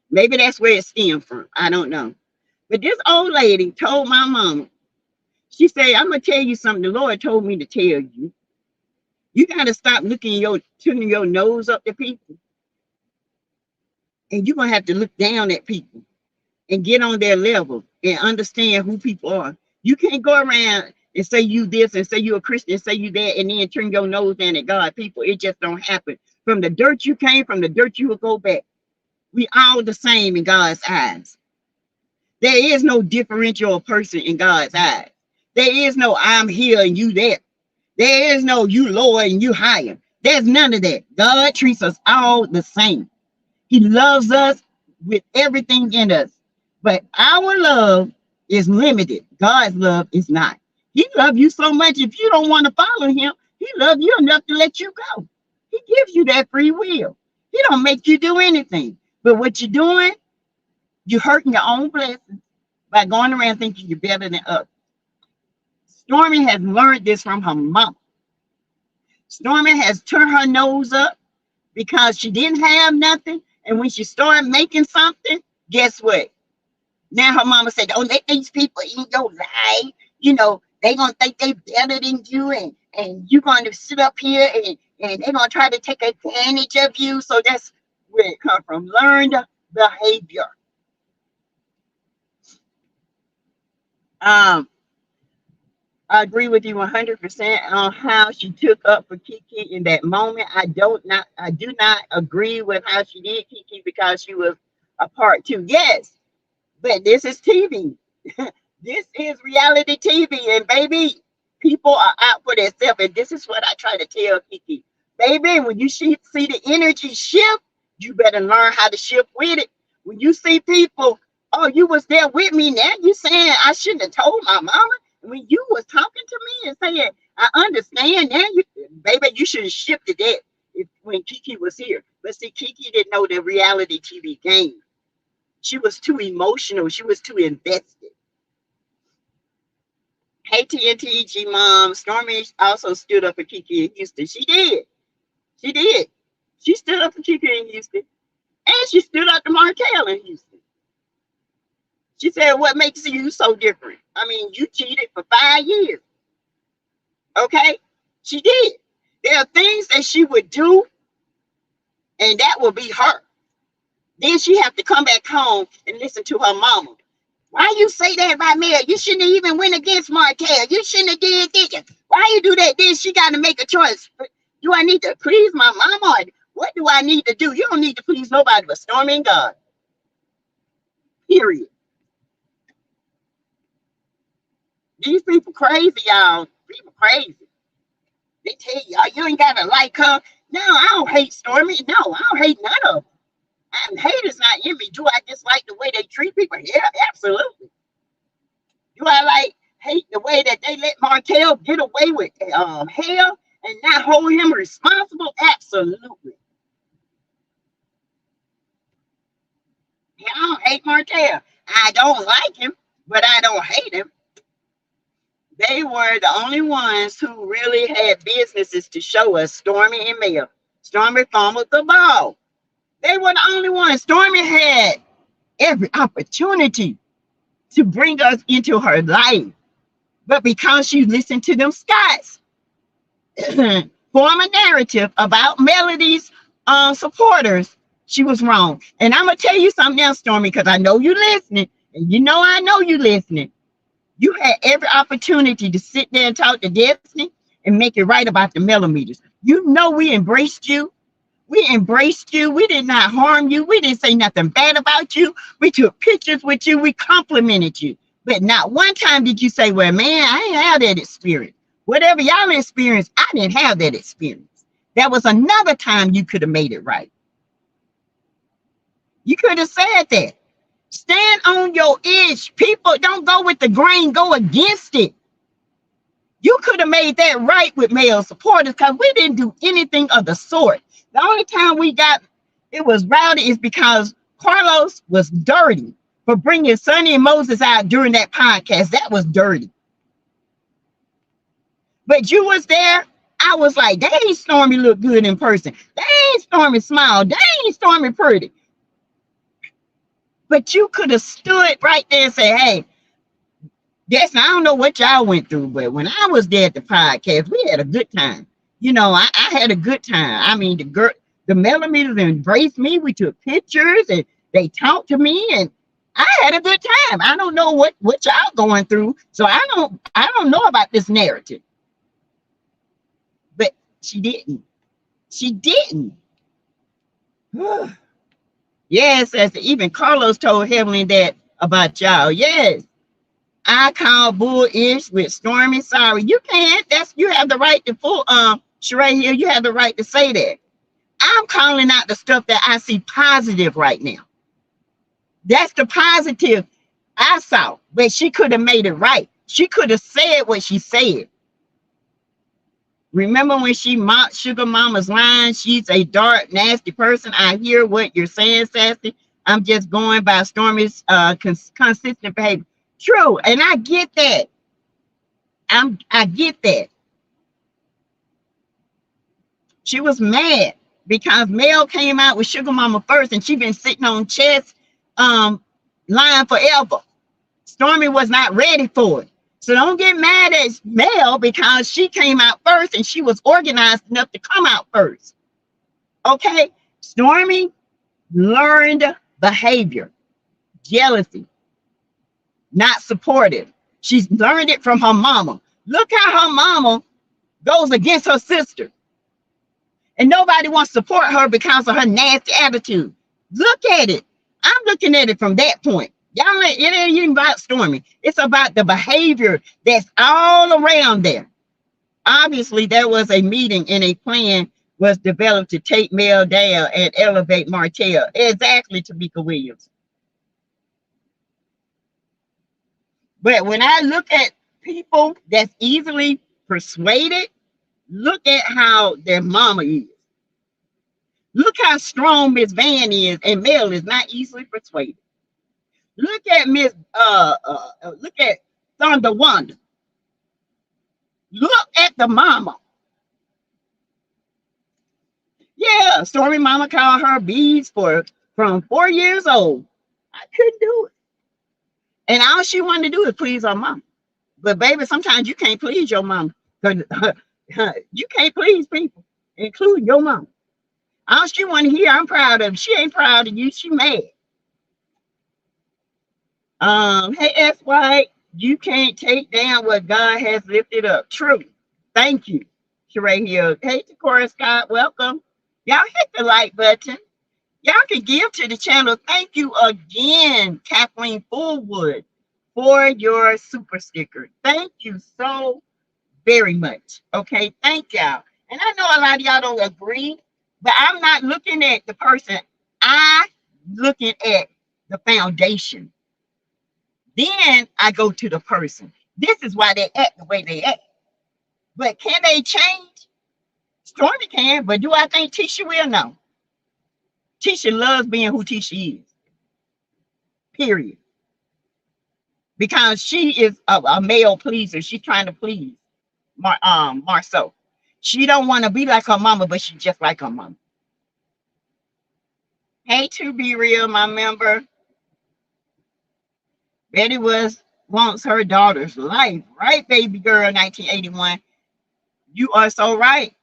Maybe that's where it stemmed from. I don't know. But this old lady told my mama, she said, "I'm going to tell you something the Lord told me to tell you. You got to stop turning your nose up to people. And you're going to have to look down at people and get on their level and understand who people are. You can't go around and say you this and say you a Christian and say you that and then turn your nose down at God people. It just don't happen. From the dirt you came, from the dirt you will go back. We all the same in God's eyes. There is no differential person in God's eyes. There is no I'm here and you there. There is no you lower and you higher. There's none of that. God treats us all the same. He loves us with everything in us. But our love is limited. God's love is not. He loves you so much. If you don't want to follow him, he loves you enough to let you go. He gives you that free will. He don't make you do anything. But what you're doing, you're hurting your own blessings by going around thinking you're better than others. Stormy has learned this from her mom. Stormy has turned her nose up because she didn't have nothing. And when she started making something, guess what? Now her mama said, "Don't let these people in your life. They're going to think they better than you. And you're going to sit up here and they're going to try to take advantage of you." So that's where it comes from. Learned behavior. I agree with you 100% on how she took up for Kiki in that moment. I do not agree with how she did Kiki because she was a part two. Yes, but this is TV. This is reality TV, and baby, people are out for themselves. And this is what I try to tell Kiki. Baby, when you see the energy shift, you better learn how to shift with it. When you see people, "Oh, you was there with me. Now you saying I shouldn't have told my mama." When you was talking to me and saying, "I understand now," baby, you should have shifted that when Kiki was here. But see, Kiki didn't know the reality TV game. She was too emotional. She was too invested. Hey, TNTG mom, Stormy also stood up for Kiki in Houston. She did. She did. She stood up for Kiki in Houston. And she stood up to Markel in Houston. She said, "What makes you so different? I mean, you cheated for 5 years." Okay? She did. There are things that she would do, and that will be her. Then she have to come back home and listen to her mama. "Why you say that about me? You shouldn't have even went against Markel. You shouldn't have did this. Why you do that?" Then she got to make a choice. Do I need to please my mama, or what do I need to do? You don't need to please nobody but Stormy and God. Period. These people crazy, y'all. People crazy. They tell you, "Oh, you ain't gotta like her." No, I don't hate Stormy. No, I don't hate none of them. Hate is not in me. Do I dislike the way they treat people? Yeah, absolutely. Do I hate the way that they let Markel get away with hell and not hold him responsible? Absolutely. Yeah, I don't hate Markel. I don't like him, but I don't hate him. They were the only ones who really had businesses to show us, Stormy and Mel. Stormy fumbled the ball. They were the only ones. Stormy had every opportunity to bring us into her life. But because she listened to them Scots form a narrative about Melody's supporters, she was wrong. And I'm going to tell you something else, Stormy, because I know you listening. And you know I know you listening. You had every opportunity to sit there and talk to Destiny and make it right about the millimeters. You know we embraced you. We embraced you. We did not harm you. We didn't say nothing bad about you. We took pictures with you. We complimented you. But not one time did you say, well, man, I ain't have that experience. Whatever y'all experienced, I didn't have that experience. That was another time you could have made it right. You could have said that. Stand on your edge. People, don't go with the grain. Go against it. You could have made that right with male supporters because we didn't do anything of the sort. The only time we got it was rowdy is because Carlos was dirty for bringing Sonny and Moses out during that podcast. That was dirty. But you was there. I was like, dang, Stormy look good in person. Dang, Stormy smile. Dang, Stormy pretty. But you could have stood right there and said, hey, yes, I don't know what y'all went through, but when I was there at the podcast, we had a good time. You know, I had a good time. I mean, the millimeters embraced me. We took pictures and they talked to me, and I had a good time. I don't know what y'all going through, so I don't know about this narrative. But she didn't. She didn't. Yes, as even Carlos told Heavenly that about y'all. Yes. I call bullish with Stormy. Sorry, you can't. You have the right to full Sheree here. You have the right to say that. I'm calling out the stuff that I see positive right now. That's the positive I saw. But she could have made it right. She could have said what she said. Remember when she mocked Sugar Mama's line? She's a dark, nasty person. I hear what you're saying, Sassy. I'm just going by Stormy's consistent behavior. True, and I get that. I get that. She was mad because Mel came out with Sugar Mama first, and she been sitting on Chess line forever. Stormy was not ready for it. So don't get mad at Mel because she came out first and she was organized enough to come out first. Okay, Stormy learned behavior, jealousy, not supportive. She's learned it from her mama. Look how her mama goes against her sister. And nobody wants to support her because of her nasty attitude. Look at it. I'm looking at it from that point. Y'all, it ain't even about Stormy. It's about the behavior that's all around there. Obviously, there was a meeting and a plan was developed to take Mel down and elevate Martell. Exactly, Tamika Williams. But when I look at people that's easily persuaded, look at how their mama is. Look how strong Miss Van is, and Mel is not easily persuaded. Look at look at Thunder Wonder. Look at the mama. Yeah, Stormy mama called her beads from 4 years old. I couldn't do it. And all she wanted to do is please her mom. But baby, sometimes you can't please your mom. You can't please people, including your mom. All she want to hear, I'm proud of. She ain't proud of you. She mad. Hey, S. White, you can't take down what God has lifted up. True. Thank you, Sheree Hill. Hey, Takora Scott, welcome. Y'all hit the like button. Y'all can give to the channel. Thank you again, Kathleen Fullwood, for your super sticker. Thank you so very much. Okay, thank y'all. And I know a lot of y'all don't agree, but I'm not looking at the person. I'm looking at the foundation. Then I go to the person. This is why they act the way they act. But can they change? Stormy can, but do I think Tisha will? No. Tisha loves being who Tisha is. Period. Because she is a male pleaser. She's trying to please Marceau. She don't want to be like her mama, but she's just like her mama. Hey, to be real, my member, Betty wants her daughter's life, right, baby girl, 1981. You are so right.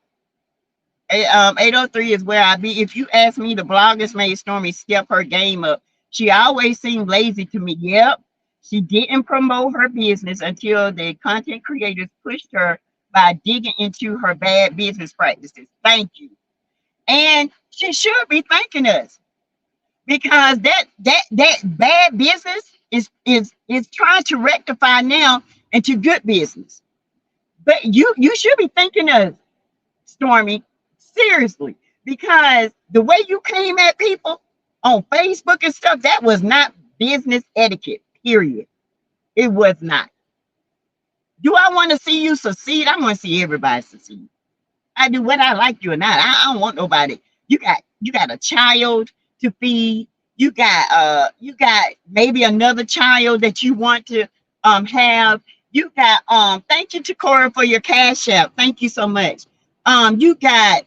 803 is where I be. If you ask me, the bloggers made Stormy step her game up. She always seemed lazy to me. Yep. She didn't promote her business until the content creators pushed her by digging into her bad business practices. Thank you. And she should be thanking us because that bad business is trying to rectify now into good business. But you should be thanking us, Stormy, seriously, because the way you came at people on Facebook and stuff, that was not business etiquette, period. It was not. Do I want to see you succeed? I want to see everybody succeed. I do, whether I like you or not. I don't want nobody. You got a child to feed. You got maybe another child that you want to have. You got thank you to Cora for your cash app. Thank you so much. You got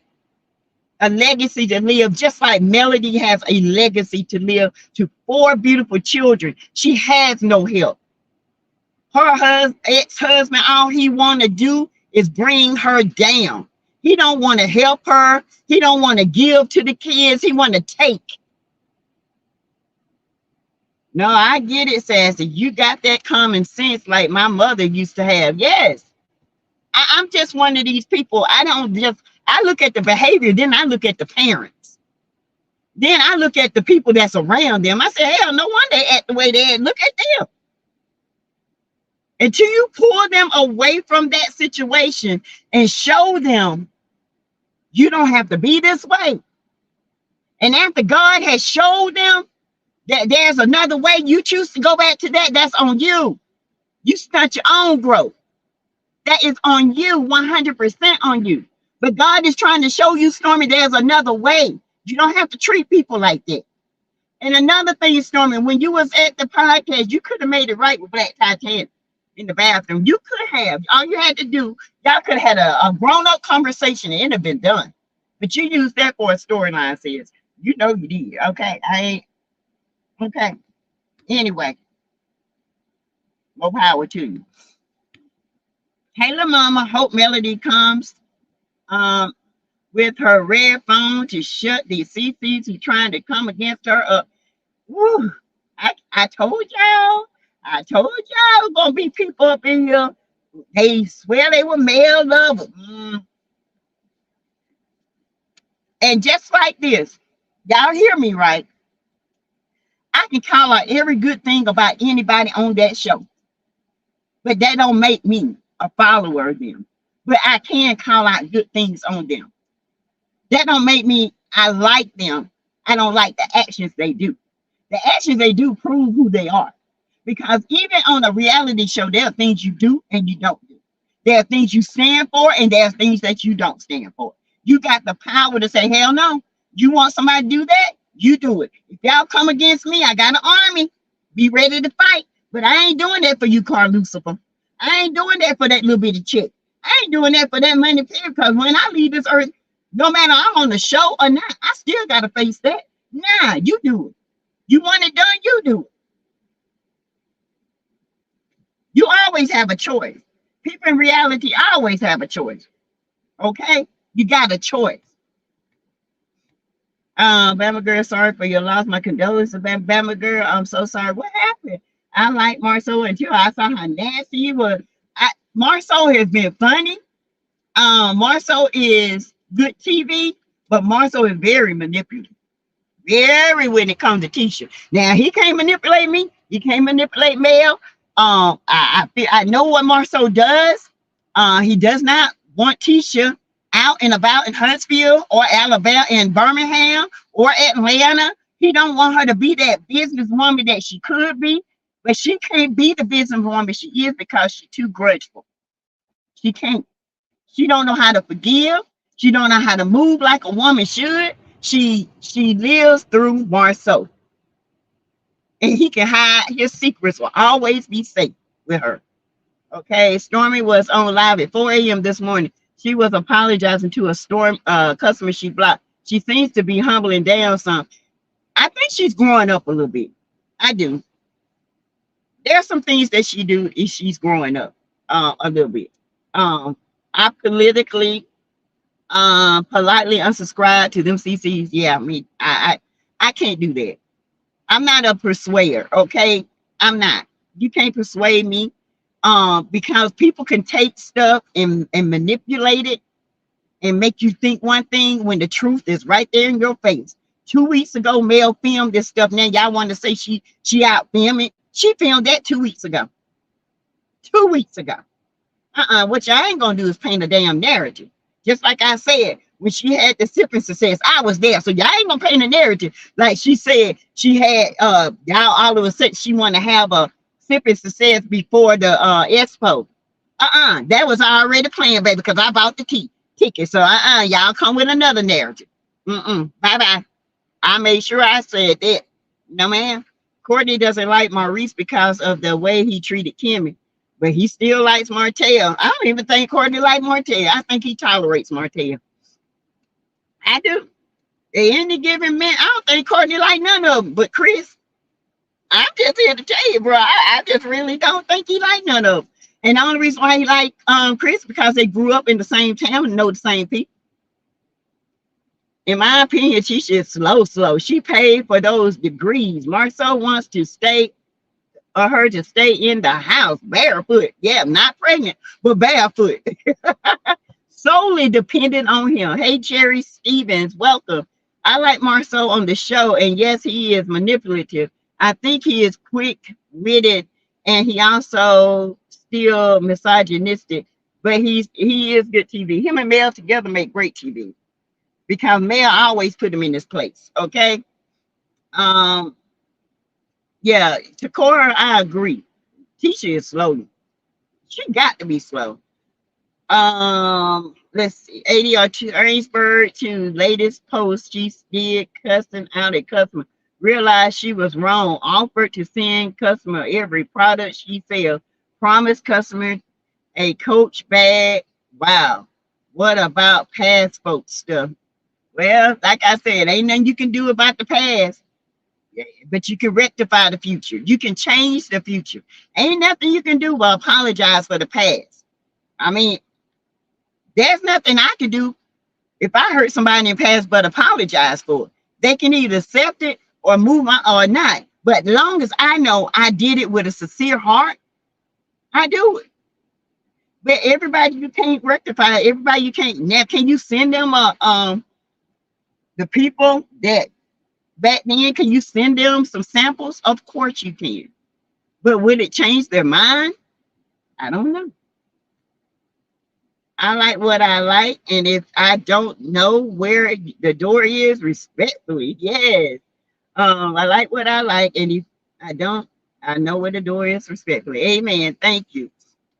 a legacy to live, just like Melody has a legacy to live to 4 beautiful children. She has no help. Her ex-husband, all he want to do is bring her down. He don't want to help her. He don't want to give to the kids. He want to take. No, I get it, Sassy. You got that common sense like my mother used to have. Yes. I'm just one of these people. I look at the behavior, then I look at the parents. Then I look at the people that's around them. I say, hell, no wonder they act the way they act. Look at them. Until you pull them away from that situation and show them you don't have to be this way. And after God has showed them that there's another way, you choose to go back to that, that's on you. You stunt your own growth. That is on you, 100% on you. But God is trying to show you, Stormy, there's another way. You don't have to treat people like that. And another thing, Stormy, when you was at the podcast, you could have made it right with Black Titanic in the bathroom. You could have. All you had to do, y'all could have had a grown-up conversation and it'd have been done. But you used that for a storyline, sis. You know you did. Okay. Okay. Anyway. More power to you. Hey, La Mama, hope Melody comes with her red phone to shut these CCs who trying to come against her up. Woo. I told y'all. I told y'all gonna be people up in here. They swear they were male lovers. And just like this, y'all hear me right? I can call out every good thing about anybody on that show. But that don't make me a follower of them. But I can call out good things on them. That don't make me, I like them. I don't like the actions they do. The actions they do prove who they are. Because even on a reality show, there are things you do and you don't do. There are things you stand for and there are things that you don't stand for. You got the power to say, hell no. You want somebody to do that? You do it. If y'all come against me, I got an army. Be ready to fight. But I ain't doing that for you, Carl Lucifer. I ain't doing that for that little bitty chick. I ain't doing that for that money, because when I leave this earth, no matter I'm on the show or not, I still got to face that. Nah, you do it. You want it done, you do it. You always have a choice. People in reality always have a choice. Okay? You got a choice. Bama girl, sorry for your loss. My condolences, Bama girl. I'm so sorry. What happened? I like Marceau until I saw how nasty he was. Marceau has been funny. Marceau is good TV, but Marceau is very manipulative. Very when it comes to Tisha. Now he can't manipulate me. He can't manipulate Mel. I know what Marceau does. He does not want Tisha out and about in Huntsville or Alabama and Birmingham or Atlanta. He don't want her to be that businesswoman that she could be, but she can't be the businesswoman she is because she's too grudgeful. She can't. She don't know how to forgive. She don't know how to move like a woman should. She lives through Marceau. And he can hide, his secrets will always be safe with her. Okay, Stormy was on live at 4 a.m. this morning. She was apologizing to a customer she blocked. She seems to be humbling down some. I think she's growing up a little bit. I do. There's some things that she do is she's growing up a little bit. Um, I politically politely unsubscribe to them CCs. Yeah, I mean, I can't do that. I'm not a persuader, okay? I'm not. You can't persuade me. Because people can take stuff and manipulate it and make you think one thing when the truth is right there in your face. 2 weeks ago, Mel filmed this stuff. Now y'all want to say she out filming. She filmed that 2 weeks ago. 2 weeks ago. What y'all ain't gonna do is paint a damn narrative. Just like I said, when she had the sipping success, I was there. So y'all ain't gonna paint a narrative. Like she said, she had y'all all of a sudden she wanna have a sipping success before the expo. That was already planned, baby, because I bought the ticket. So y'all come with another narrative. Bye-bye. I made sure I said that. No, man. Courtney doesn't like Maurice because of the way he treated Kimmy, but he still likes Martell. I don't even think Courtney likes Martell. I think he tolerates Martell. I do. At any given minute, I don't think Courtney like none of them, but Chris. I'm just here to tell you, bro. I just really don't think he like none of them. And the only reason why he like Chris because they grew up in the same town and know the same people. In my opinion, she's just slow. She paid for those degrees. Marcel wants to stay or her to stay in the house barefoot. Yeah, not pregnant, but barefoot. Solely dependent on him. Hey, Jerry Stevens, welcome. I like Marcel on the show, and yes, he is manipulative. I think he is quick-witted, and he also still misogynistic, but he is good TV. Him and Mel together make great TV because Mel always put him in his place. Okay. Yeah, to Cora, I agree. Tisha is slow. She got to be slow. Let's see. ADR to Ernsberg to latest post. She did cussing out a customer. Realized she was wrong. Offered to send customer every product she sells. Promised customer a Coach bag. Wow. What about past folks stuff? Well, like I said, ain't nothing you can do about the past. But you can rectify the future. You can change the future. Ain't nothing you can do but apologize for the past. I mean, there's nothing I can do if I hurt somebody in the past but apologize for it. They can either accept it or move on or not. But as long as I know I did it with a sincere heart, I do it. But everybody you can't rectify, everybody you can't. Now, can you send them the people that back then, can you send them some samples? Of course you can. But will it change their mind? I don't know. I like what I like, and if I don't know where the door is, respectfully, yes. I like what I like, and if I don't, I know where the door is, respectfully. Amen. Thank you.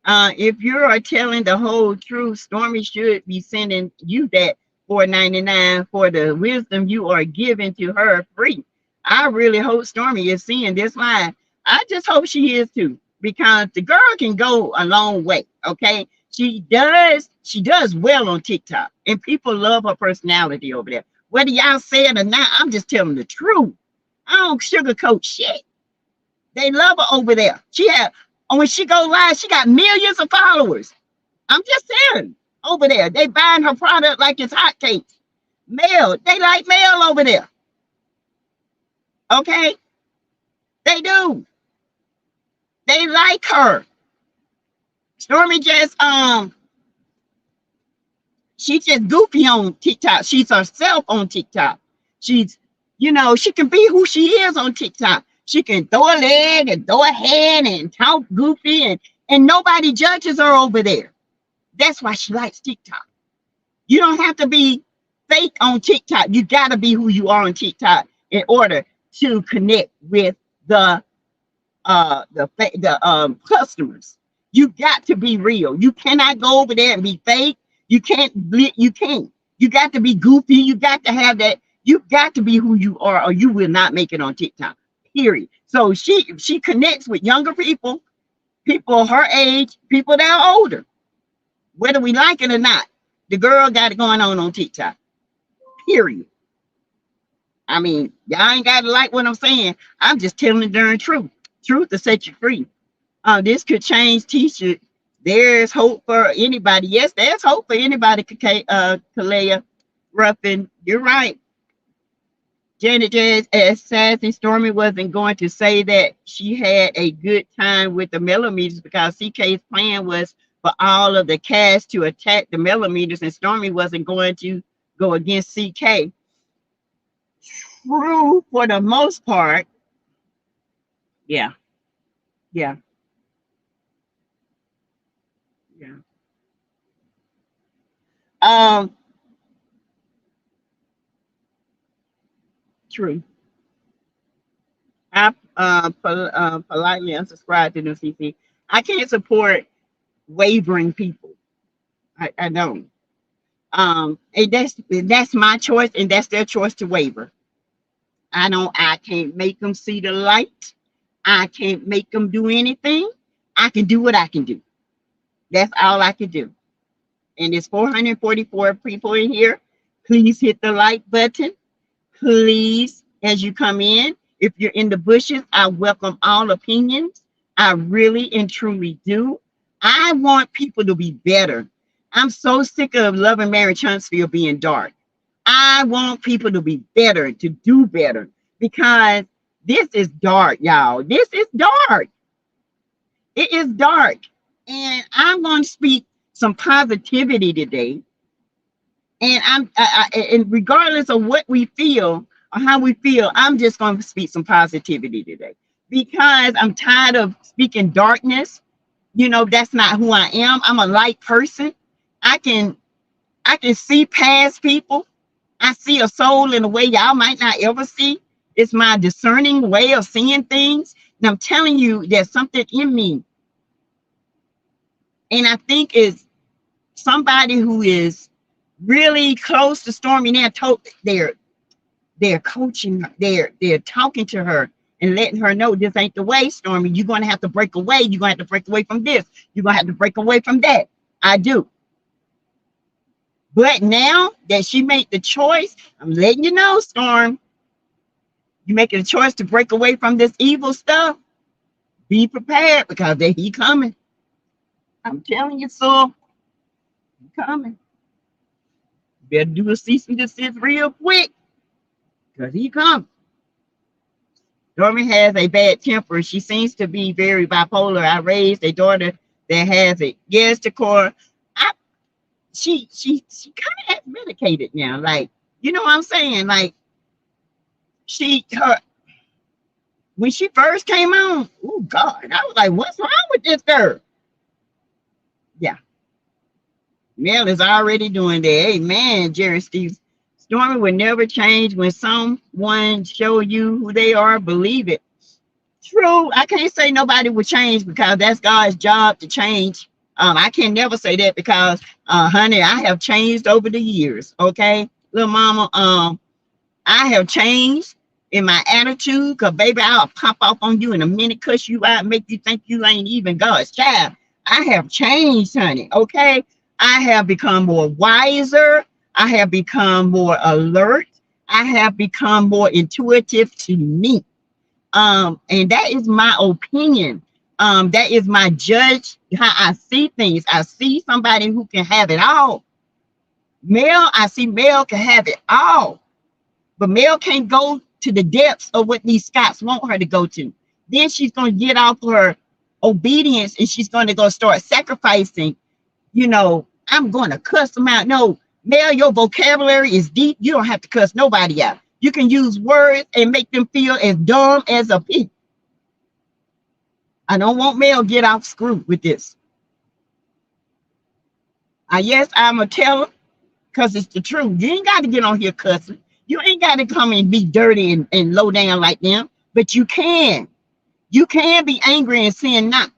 If you are telling the whole truth, Stormy should be sending you that $4.99 for the wisdom you are giving to her free. I really hope Stormy is seeing this live. I just hope she is too, because the girl can go a long way. Okay. She does well on TikTok, and people love her personality over there. Whether y'all say it or not, I'm just telling the truth. I don't sugarcoat shit. They love her over there. When she go live, she got millions of followers. I'm just saying, over there, they buying her product like it's hotcakes. Mel, they like Mel over there. Okay, they do. They like her. Stormy just she's just goofy on TikTok. She's herself on TikTok. She's, she can be who she is on TikTok. She can throw a leg and throw a hand and talk goofy, and nobody judges her over there. That's why she likes TikTok. You don't have to be fake on TikTok. You got to be who you are on TikTok in order to connect with the customers. You got to be real. You cannot go over there and be fake. You can't. You got to be goofy. You got to have that. You got to be who you are, or you will not make it on TikTok. Period. So she connects with younger people her age, people that are older. Whether we like it or not, the girl got it going on TikTok. Period. I mean, y'all ain't got to like what I'm saying. I'm just telling the darn truth. Truth to set you free. This could change t-shirt. There's hope for anybody. Yes, there's hope for anybody, Kalea Ruffin. You're right. Janet Jazz as Sassy Stormy wasn't going to say that she had a good time with the millimeters because CK's plan was for all of the cast to attack the millimeters and Stormy wasn't going to go against CK. True for the most part. Yeah, yeah, yeah. Um, True. I politely unsubscribe to the CC. I can't support wavering people. I don't. And that's my choice, and that's their choice to waver. I can't make them see the light. I can't make them do anything. I can do what I can do. That's all I can do. And there's 444 people in here. Please hit the like button. Please, as you come in, if you're in the bushes, I welcome all opinions. I really and truly do. I want people to be better. I'm so sick of Love and Marriage Huntsville being dark. I want people to be better, to do better, because this is dark, y'all. This is dark. It is dark. And I'm going to speak some positivity today. And and regardless of what we feel or how we feel, I'm just going to speak some positivity today because I'm tired of speaking darkness. You know, that's not who I am. I'm a light person. I can see past people. I see a soul in a way y'all might not ever see. It's my discerning way of seeing things. And I'm telling you, there's something in me. And I think it's somebody who is really close to Stormy now. They're coaching her, they're talking to her and letting her know this ain't the way, Stormy. You're gonna have to break away. You're gonna have to break away from this. You're gonna have to break away from that. I do. But now that she made the choice, I'm letting you know, Storm, you making a choice to break away from this evil stuff. Be prepared because he coming. I'm telling you, so he coming. You better do a cease and desist real quick because he coming. Stormy has a bad temper. She seems to be very bipolar. I raised a daughter that has it. Yes, Decor. She kind of medicated now. Like, you know what I'm saying? Like, her when she first came on, oh God, I was like, what's wrong with this girl? Yeah. Mel is already doing that. Hey man, Jerry Steve. Stormy will never change. When someone show you who they are, believe it. True. I can't say nobody will change because that's God's job to change. I can never say that because honey, I have changed over the years. Okay, little mama, I have changed in my attitude because baby, I'll pop off on you in a minute, cuss you out, make you think you ain't even God's child. I have changed, honey. Okay, I have become more wiser. I have become more alert. I have become more intuitive to me. And that is my opinion. That is my judge, how I see things. I see somebody who can have it all. Mel, I see Mel can have it all. But Mel can't go to the depths of what these Scots want her to go to. Then she's going to get off her obedience and she's going to go start sacrificing. You know, I'm going to cuss them out. No, Mel, your vocabulary is deep. You don't have to cuss nobody out. You can use words and make them feel as dumb as a pig. I don't want Mel get off screw with this. Yes, I'm a teller because it's the truth. You ain't got to get on here cussing. You ain't got to come and be dirty and low down like them, but you can. You can be angry and sin not.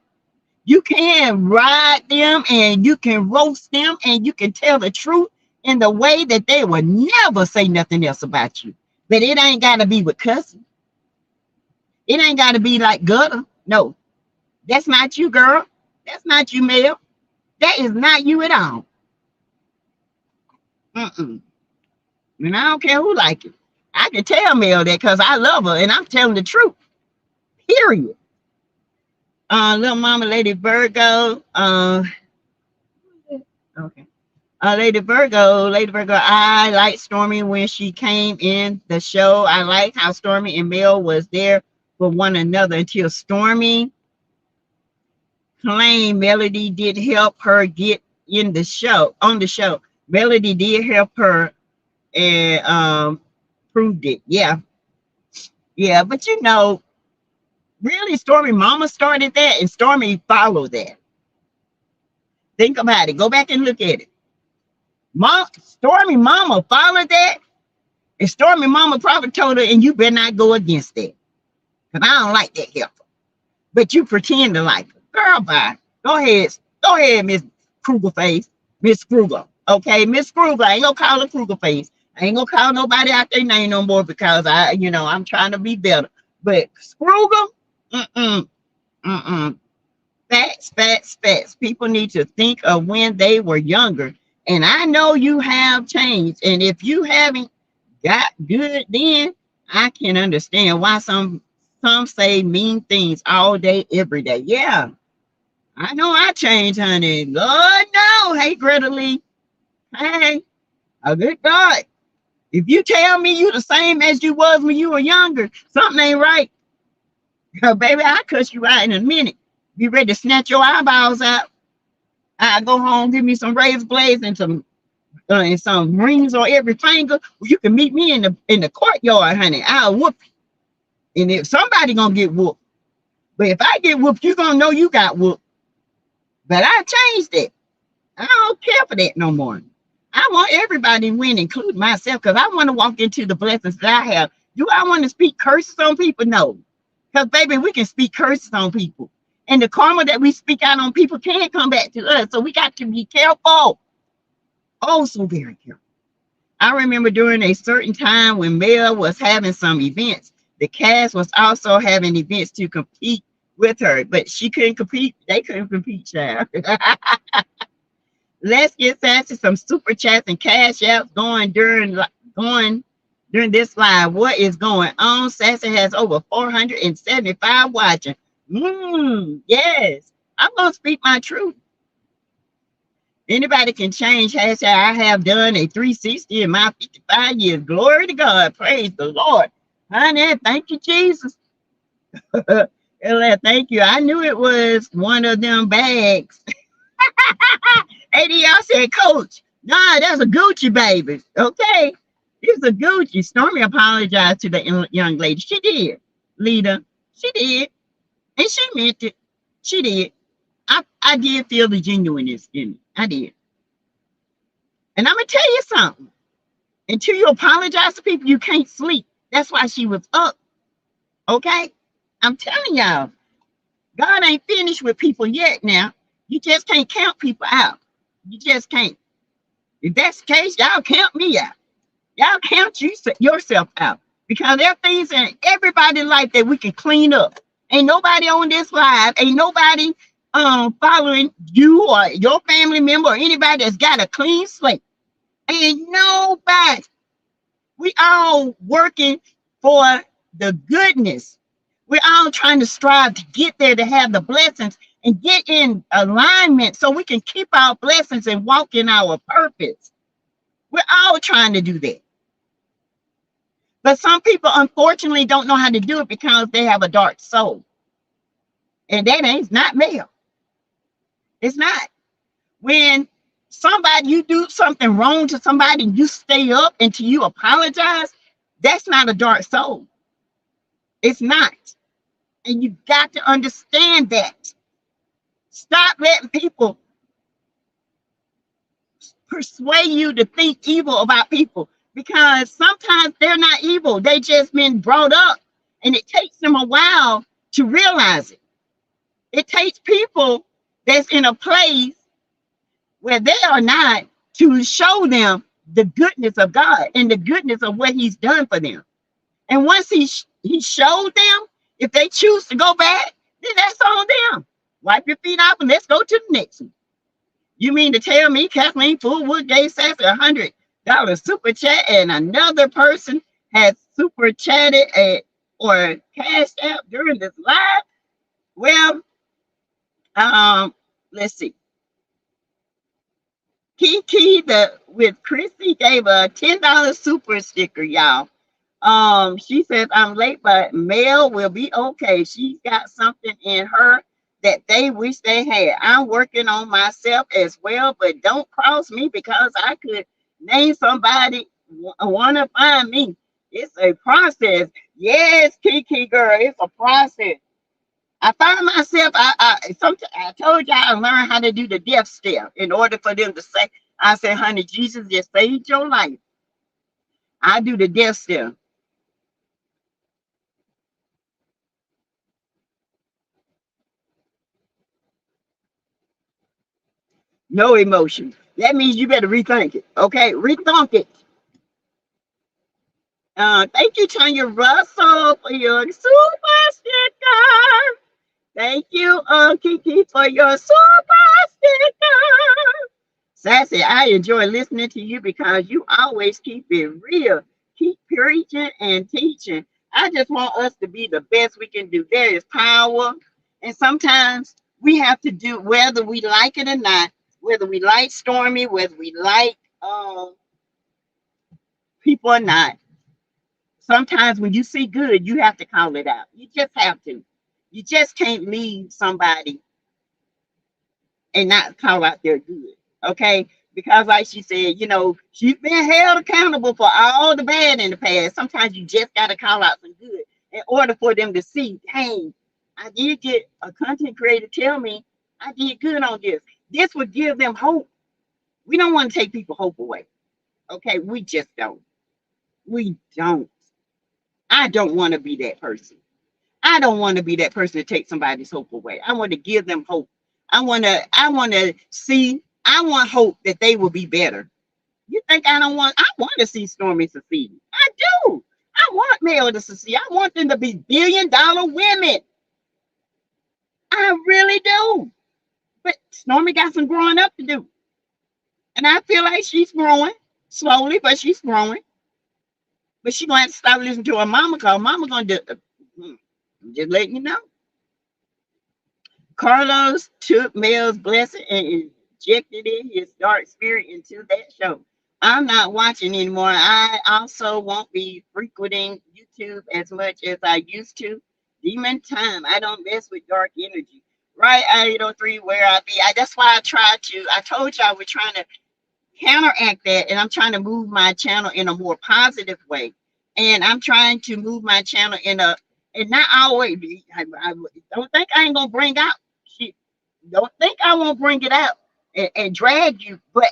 You can ride them and you can roast them and you can tell the truth in the way that they will never say nothing else about you. But it ain't got to be with cussing. It ain't got to be like gutter. No, that's not you, girl. That's not you, Mel. That is not you at all. And I don't care who like it. I can tell Mel that because I love her and I'm telling the truth. Period. Little Mama Lady Virgo. Okay. Lady Virgo, I like Stormy when she came in the show. I like how Stormy and Mel was there for one another until Stormy claimed Melody did help her get in the show, on the show. Melody did help her and proved it. Yeah. Yeah, but you know, really Stormy Mama started that and Stormy followed that. Think about it. Go back and look at it. Stormy Mama followed that, and Stormy Mama probably told her, and you better not go against that. Because I don't like that helper. But you pretend to like her. Girl, bye. Go ahead, Miss Kruger Face. Miss Kruger. Okay, Miss Kruger. I ain't gonna call her Kruger Face. I ain't gonna call nobody out their name no more because I'm trying to be better. But Kruger, Facts. People need to think of when they were younger. And I know you have changed. And if you haven't got good then, I can understand why some say mean things all day, every day. Yeah, I know I changed, honey. Lord, no. Hey, Greta Lee. Hey, a good God. If you tell me you the same as you was when you were younger, something ain't right. Baby, I'll cuss you out in a minute. Be ready to snatch your eyeballs out. I go home, give me some razor blades and some rings on every finger. Well, you can meet me in the courtyard, honey. I'll whoop you. And if somebody gonna get whooped, but if I get whooped, you gonna know you got whooped. But I changed it. I don't care for that no more. I want everybody to win, including myself, because I want to walk into the blessings that I have. Do I want to speak curses on people? No. Because, baby, we can speak curses on people. And the karma that we speak out on people can come back to us. So we got to be careful. Oh, so very careful. I remember during a certain time when Mel was having some events, the cast was also having events to compete with her, but she couldn't compete. They couldn't compete, child. Let's get Sassy some super chats and cash apps going during this live. What is going on? Sassy has over 475 watching. Yes, I'm gonna speak my truth. Anybody can change. Hashtag I have done a 360 in my 55 years. Glory to God. Praise the Lord. Honey, thank you, Jesus. Thank you. I knew it was one of them bags. AD, y'all said, Coach. Nah, that's a Gucci, baby. Okay. It's a Gucci. Stormy apologized to the young lady. She did, Lita. She did. And she meant it. She did. I did feel the genuineness in it. I did. And I'm going to tell you something. Until you apologize to people, you can't sleep. That's why she was up. Okay? I'm telling y'all, God ain't finished with people yet now. You just can't count people out. You just can't. If that's the case, y'all count me out. Y'all count yourself out. Because there are things in everybody's life that we can clean up. Ain't nobody on this live. Ain't nobody following you or your family member or anybody that's got a clean slate. Ain't nobody. We all working for the goodness. We're all trying to strive to get there, to have the blessings and get in alignment so we can keep our blessings and walk in our purpose. We're all trying to do that. But some people, unfortunately, don't know how to do it because they have a dark soul. And that ain't not male. It's not. When you do something wrong to somebody and you stay up until you apologize, that's not a dark soul. It's not. And you got to understand that. Stop letting people persuade you to think evil about people, because sometimes they're not evil. They just been brought up, and it takes them a while to realize it. It takes people that's in a place where they are not to show them the goodness of God and the goodness of what he's done for them. And once he showed them, if they choose to go back, then that's on them. Wipe your feet off and let's go to the next one. You mean to tell me Kathleen Fullwood gave Sassy $100 super chat and another person has super chatted or cashed out during this live? Well, um, let's see. Kiki with Chrissy gave a $10 super sticker, y'all. She says I'm late, but Mel will be okay. She's got something in her that they wish they had. I'm working on myself as well, but don't cross me because I could name somebody wanna find me. It's a process. Yes, Kiki girl, it's a process. I find myself, I told y'all I learned how to do the death stare in order for them to say, I said, honey, Jesus just saved your life. I do the death stare. No emotion. That means you better rethink it. Okay, rethink it. Thank you, Tanya Russell, for your super sticker. Thank you, Kiki, for your super sticker. Sassy, I enjoy listening to you because you always keep it real. Keep preaching and teaching. I just want us to be the best we can do. There is power, and sometimes we have to do whether we like it or not, whether we like Stormy, whether we like people or not. Sometimes when you see good, you have to call it out. You just have to. You just can't leave somebody and not call out their good. Okay? Because like she said, she's been held accountable for all the bad in the past. Sometimes you just gotta call out some good in order for them to see, hey, I did get a content creator tell me I did good on this. This would give them hope. We don't want to take people hope away. Okay, we just don't. We don't. I don't want to be that person. I don't want to be that person to take somebody's hope away. I want to give them hope. I want hope that they will be better. You think I want to see Stormy succeed. I do. I want Mel to succeed. I want them to be billion-dollar women. I really do. But Stormy got some growing up to do. And I feel like she's growing slowly, but she's growing. But she's going to have to stop listening to her mama because mama going to do I'm just letting you know. Carlos took Mel's blessing and injected in his dark spirit into that show. I'm not watching anymore. I also won't be frequenting YouTube as much as I used to. Demon time. I don't mess with dark energy. Right, 803 where I be. That's why I told you I was trying to counteract that, and I'm trying to move my channel in a more positive way. And I'm trying to move my channel and not always I don't think I ain't gonna bring out shit. Don't think I won't bring it out and drag you, but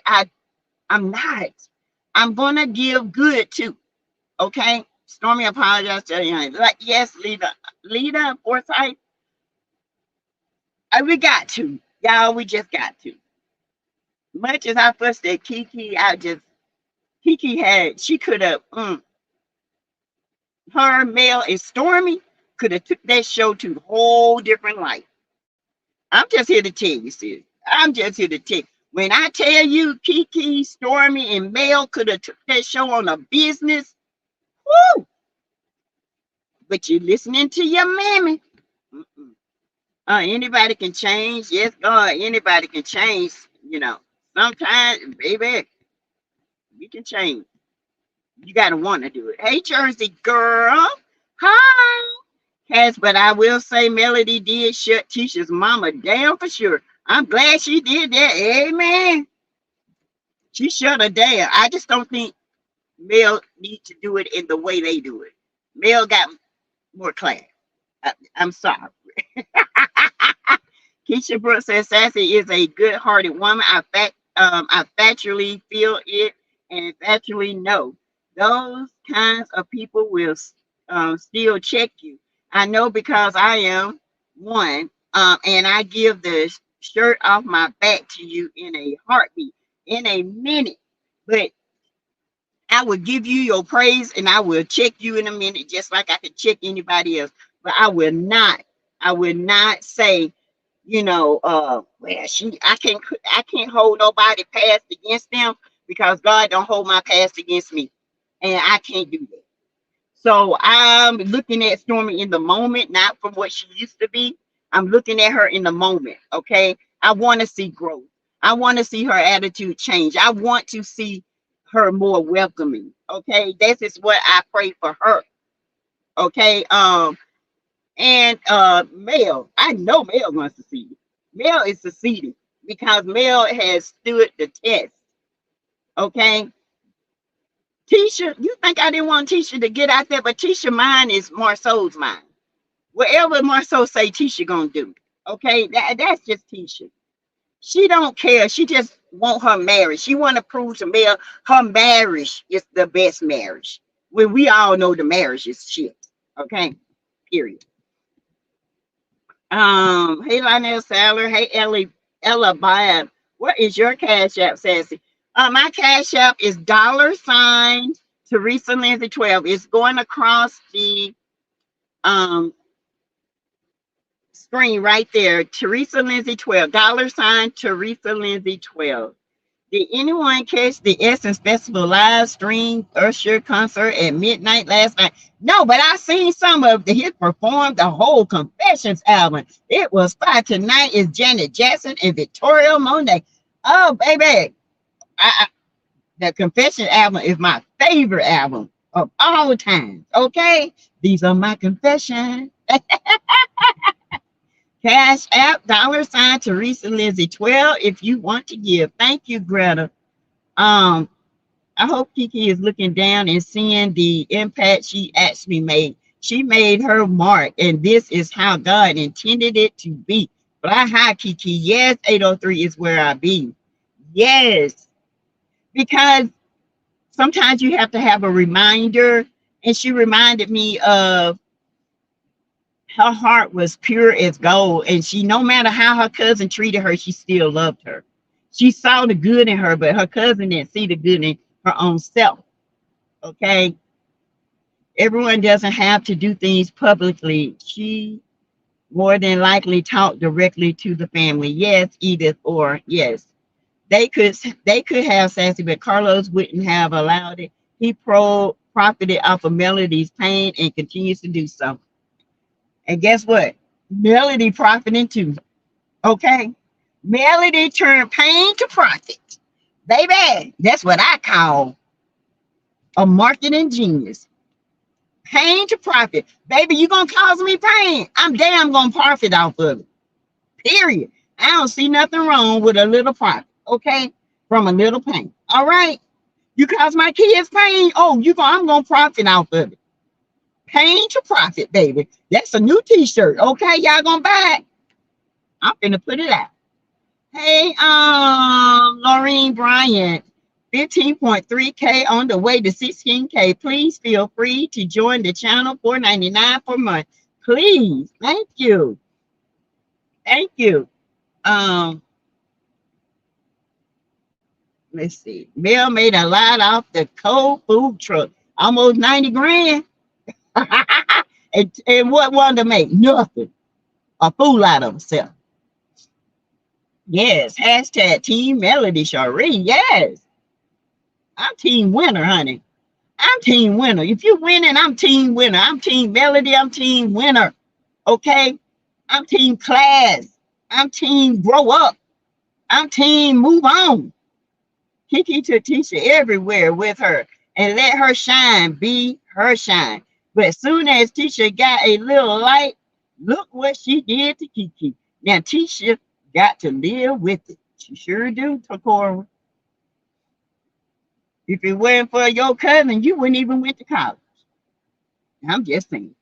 I'm not. I'm gonna give good too. Okay. Stormy apologized to you. Like, yes, leader Forsyth. We got to. Y'all, we just got to. Much as I fussed at Kiki, she could have her, Mel, and Stormy could have took that show to a whole different life. I'm just here to tell you, sis. I'm just here to tell you. When I tell you Kiki, Stormy, and Mel could have took that show on a business, woo! But you're listening to your mammy. Anybody can change. Yes, God, anybody can change. Sometimes, baby, you can change. You got to want to do it. Hey, Jersey girl. Hi. Cass, but I will say Melody did shut Tisha's mama down for sure. I'm glad she did that. Amen. She shut her down. I just don't think Mel need to do it in the way they do it. Mel got more class. I'm sorry. Keisha Brooks says Sassy is a good-hearted woman. I factually feel it and factually know those kinds of people will still check you. I know because I am one, and I give the shirt off my back to you in a heartbeat, in a minute. But I will give you your praise and I will check you in a minute, just like I could check anybody else. But I will not say, well, I can't hold nobody past against them because God don't hold my past against me. And I can't do that. So I'm looking at Stormy in the moment, not from what she used to be. I'm looking at her in the moment. Okay. I want to see growth. I want to see her attitude change. I want to see her more welcoming. Okay. This is what I pray for her. Okay. And Mel, I know Mel wants to see it. Mel is succeeding because Mel has stood the test. Okay. Tisha, you think I didn't want Tisha to get out there, but Tisha mind is Marceau's mind. Whatever Marceau say, Tisha gonna do. Okay, that's just Tisha. She don't care. She just want her marriage. She want to prove to Mel her marriage is the best marriage. When we all know the marriage is shit. Okay, period. Hey Lionel Saller, hey Ella Bab. What is your cash app, Sassy? My cash app is $ Teresa Lindsay 12. It's going across the um screen right there. Teresa Lindsay 12. Teresa Lindsay 12. Did anyone catch the Essence Festival live stream Usher concert at midnight last night? No, but I seen some of the hit performed the whole Confessions album. It was fire. Tonight is Janet Jackson and Victoria Monet. Oh, baby. The Confession album is my favorite album of all time. Okay? These are my confessions. Cash app, Teresa Lindsay 12 if you want to give. Thank you, Greta. I hope Kiki is looking down and seeing the impact she actually made. She made her mark, and this is how God intended it to be. Fly high, Kiki. Yes, 803 is where I be. Yes, because sometimes you have to have a reminder, and she reminded me of her heart was pure as gold, and she, no matter how her cousin treated her, she still loved her. She saw the good in her, but her cousin didn't see the good in her own self. Okay, everyone doesn't have to do things publicly. She more than likely talked directly to the family. Yes, Edith, or yes, they could have Sassy, but Carlos wouldn't have allowed it. He profited off of Melody's pain and continues to do so. And guess what? Melody profiting too. Okay. Melody turned pain to profit. Baby, that's what I call a marketing genius. Pain to profit. Baby, you gonna cause me pain. I'm damn gonna profit off of it. Period. I don't see nothing wrong with a little profit. Okay. From a little pain. All right. You cause my kids pain. Oh, I'm gonna profit off of it. Pain to profit, baby. That's a new t-shirt. Okay, y'all gonna buy it? I'm gonna put it out. Hey, Laureen Bryant, 15.3K on the way to 16K. Please feel free to join the channel. $4.99 per month. Please. Thank you. Thank you. Let's see. Mel made a lot off the cold food truck. Almost 90 grand. and what wanted to make? Nothing. A fool out of himself. Yes. Hashtag Team Melody Cherie. Yes. I'm team winner, honey. I'm team winner. If you're winning, I'm team winner. I'm team Melody. I'm team winner. Okay? I'm team class. I'm team grow up. I'm team move on. Kiki took Tisha everywhere with her and let her shine, be her shine. But as soon as Tisha got a little light, look what she did to Kiki. Now Tisha got to live with it. She sure do, Takora. If it weren't for your cousin, you wouldn't even went to college. I'm just saying.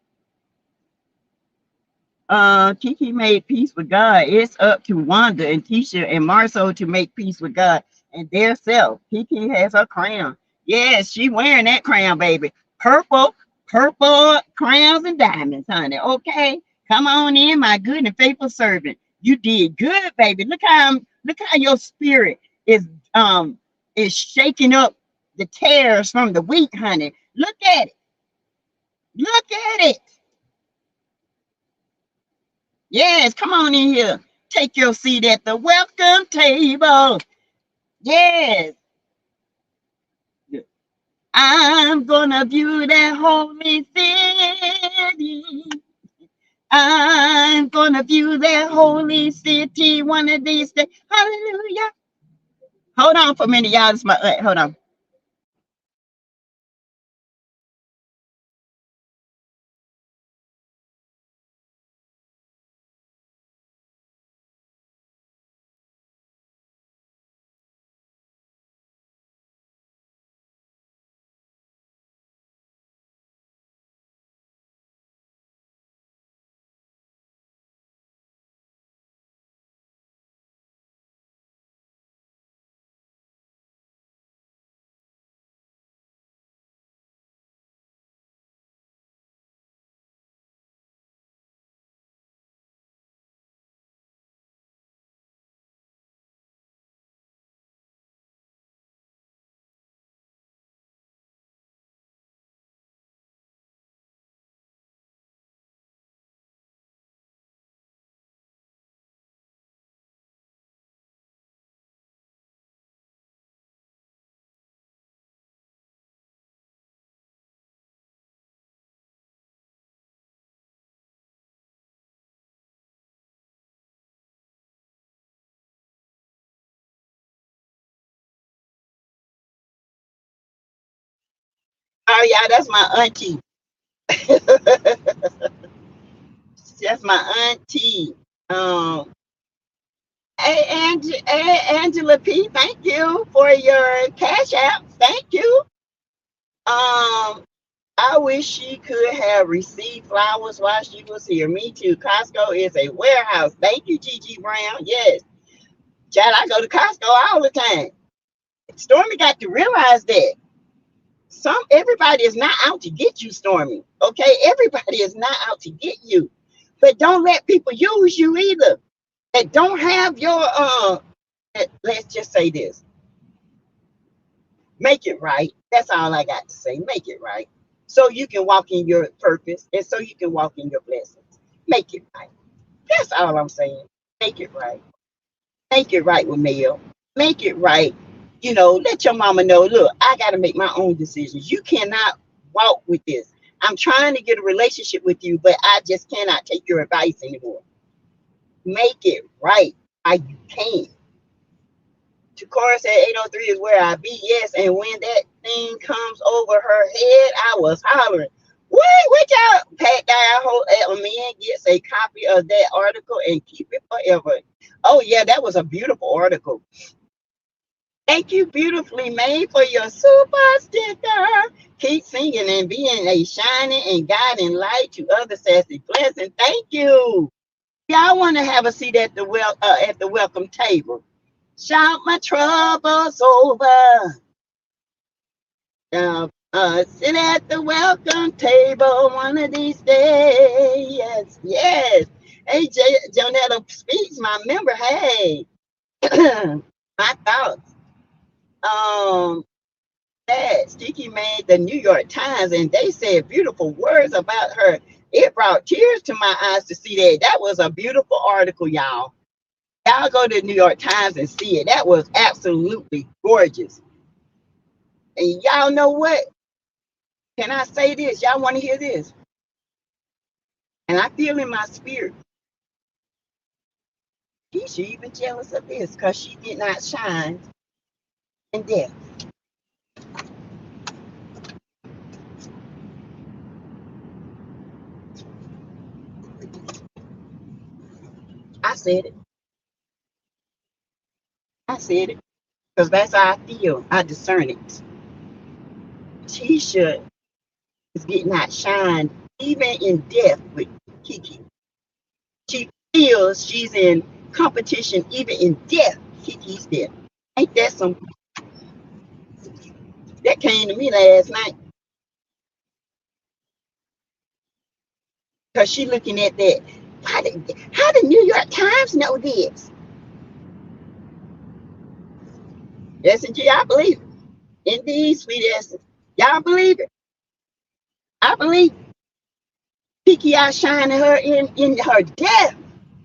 Kiki made peace with God. It's up to Wanda and Tisha and Marceau to make peace with God and their self. Kiki has her crown. Yes, she wearing that crown, baby. Purple crowns and diamonds, honey. Okay, come on in, my good and faithful servant. You did good, baby. Look how your spirit is shaking up the tears from the wheat, honey. Look at it. Look at it. Yes, come on in here. Take your seat at the welcome table. Yes. I'm gonna view that holy city. I'm gonna view that holy city one of these days. Hallelujah. Hold on for a minute, y'all. It's my hold on. Oh yeah, that's my auntie. That's my auntie. Hey, Angela P, thank you for your cash app. Thank you. I wish she could have received flowers while she was here. Me too. Costco is a warehouse. Thank you, Gigi Brown. Yes. Chad, I go to Costco all the time. Stormy got to realize that. Everybody is not out to get you, Stormy. Okay? Everybody is not out to get you. But don't let people use you either. That don't have your let's just say this. Make it right. That's all I got to say. Make it right. So you can walk in your purpose and so you can walk in your blessings. Make it right. That's all I'm saying. Make it right. Make it right with Mel. Make it right. You know, let your mama know, look, I got to make my own decisions. You cannot walk with this. I'm trying to get a relationship with you, but I just cannot take your advice anymore. Make it right. You can. To chorus at 803 is where I be, yes. And when that thing comes over her head, I was hollering. Wait y'all pat down, hope a man gets a copy of that article and keep it forever. Oh yeah, that was a beautiful article. Thank you, beautifully made, for your super sticker. Keep singing and being a shining and guiding light to other sassy blessing. Thank you. Y'all want to have a seat at the welcome table. Shout my troubles over. Sit at the welcome table one of these days. Yes, yes. Hey, Jonetta Speaks, my member. Hey, my thoughts. That Kiki made the New York Times, and they said beautiful words about her. It brought tears to my eyes to see that. That was a beautiful article, y'all. Y'all go to the New York Times and see it. That was absolutely gorgeous. And y'all know what? Can I say this? Y'all want to hear this? And I feel in my spirit, she's even jealous of this because she did not shine in death. I said it. I said it. Because that's how I feel. I discern it. Tisha is getting outshined even in death with Kiki. She feels she's in competition even in death. Kiki's death. Ain't that something? That came to me last night. Because she looking at that. How the New York Times know this? Yes, and I believe it. Indeed, sweet essence. Y'all believe it? I believe Kiki outshining her in her death,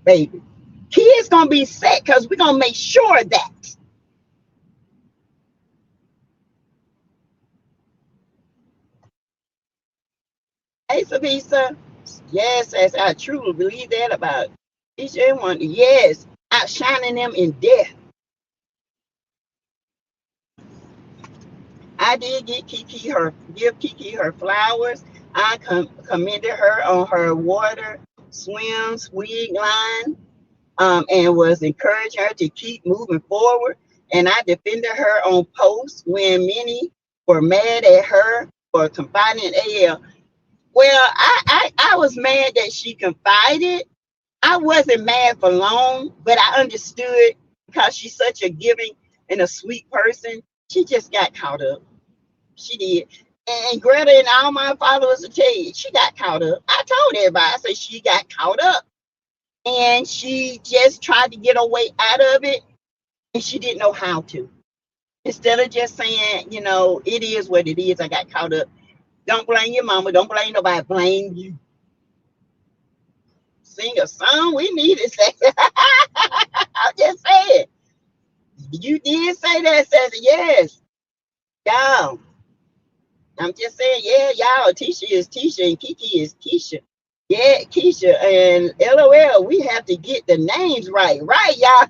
baby. Kids gonna be set because we're gonna make sure that. Hey, Savisa. Yes, as I truly believe that about each and one. Yes, outshining them in death. I did give Kiki her flowers. I commended her on her water swims wig line, and was encouraging her to keep moving forward. And I defended her on posts when many were mad at her for confiding in AL. Well, I was mad that she confided. I wasn't mad for long, but I understood because she's such a giving and a sweet person. She just got caught up. She did. And Greta and all my followers will tell you, she got caught up. I told everybody, I said she got caught up. And she just tried to get her way out of it, and she didn't know how to. Instead of just saying, it is what it is, I got caught up. Don't blame your mama. Don't blame nobody. Blame you. Sing a song. We need it. I'm just saying. You did say that, says yes. Y'all. I'm just saying, yeah, y'all. Tisha is Tisha and Kiki is Keisha. Yeah, Keisha and LOL. We have to get the names right. Right, y'all.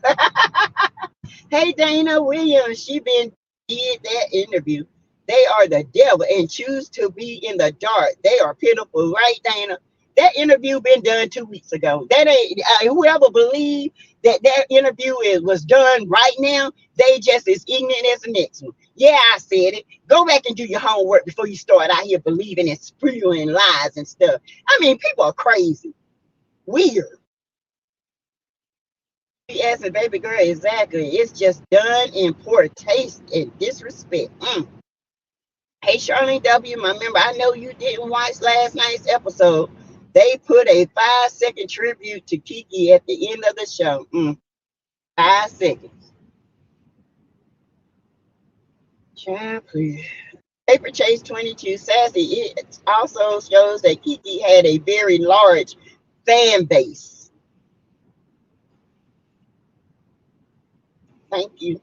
Hey, Dana Williams. She did that interview. They are the devil and choose to be in the dark. They are pitiful, right, Dana? That interview been done 2 weeks ago. That ain't whoever believed that interview was done right now. They just as ignorant as the next one. Yeah, I said it. Go back and do your homework before you start out here believing and spewing lies and stuff. I mean, people are crazy, weird. Yes, and baby girl, exactly. It's just done in poor taste and disrespect. Hey, Charlene W., my member, I know you didn't watch last night's episode. They put a 5-second tribute to Kiki at the end of the show. 5 seconds. Child, please. Paper Chase 22 Sassy. It also shows that Kiki had a very large fan base. Thank you.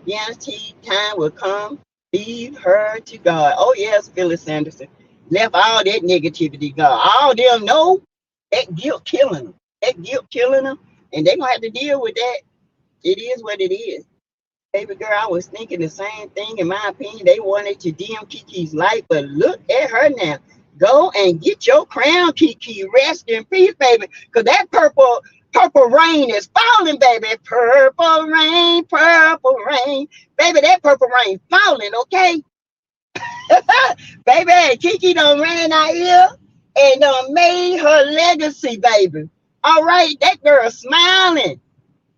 Guarantee time will come. Leave her to God. Oh, yes, Phyllis Sanderson. Left all that negativity, God. All them know that guilt killing them. That guilt killing them. And they're going to have to deal with that. It is what it is. Baby girl, I was thinking the same thing. In my opinion, they wanted to dim Kiki's life, but look at her now. Go and get your crown, Kiki. Rest in peace, baby. Because that purple rain is falling, baby. Purple rain, purple rain. Baby, that purple rain falling, okay? Baby, Kiki done ran out here and done made her legacy, baby. All right, that girl smiling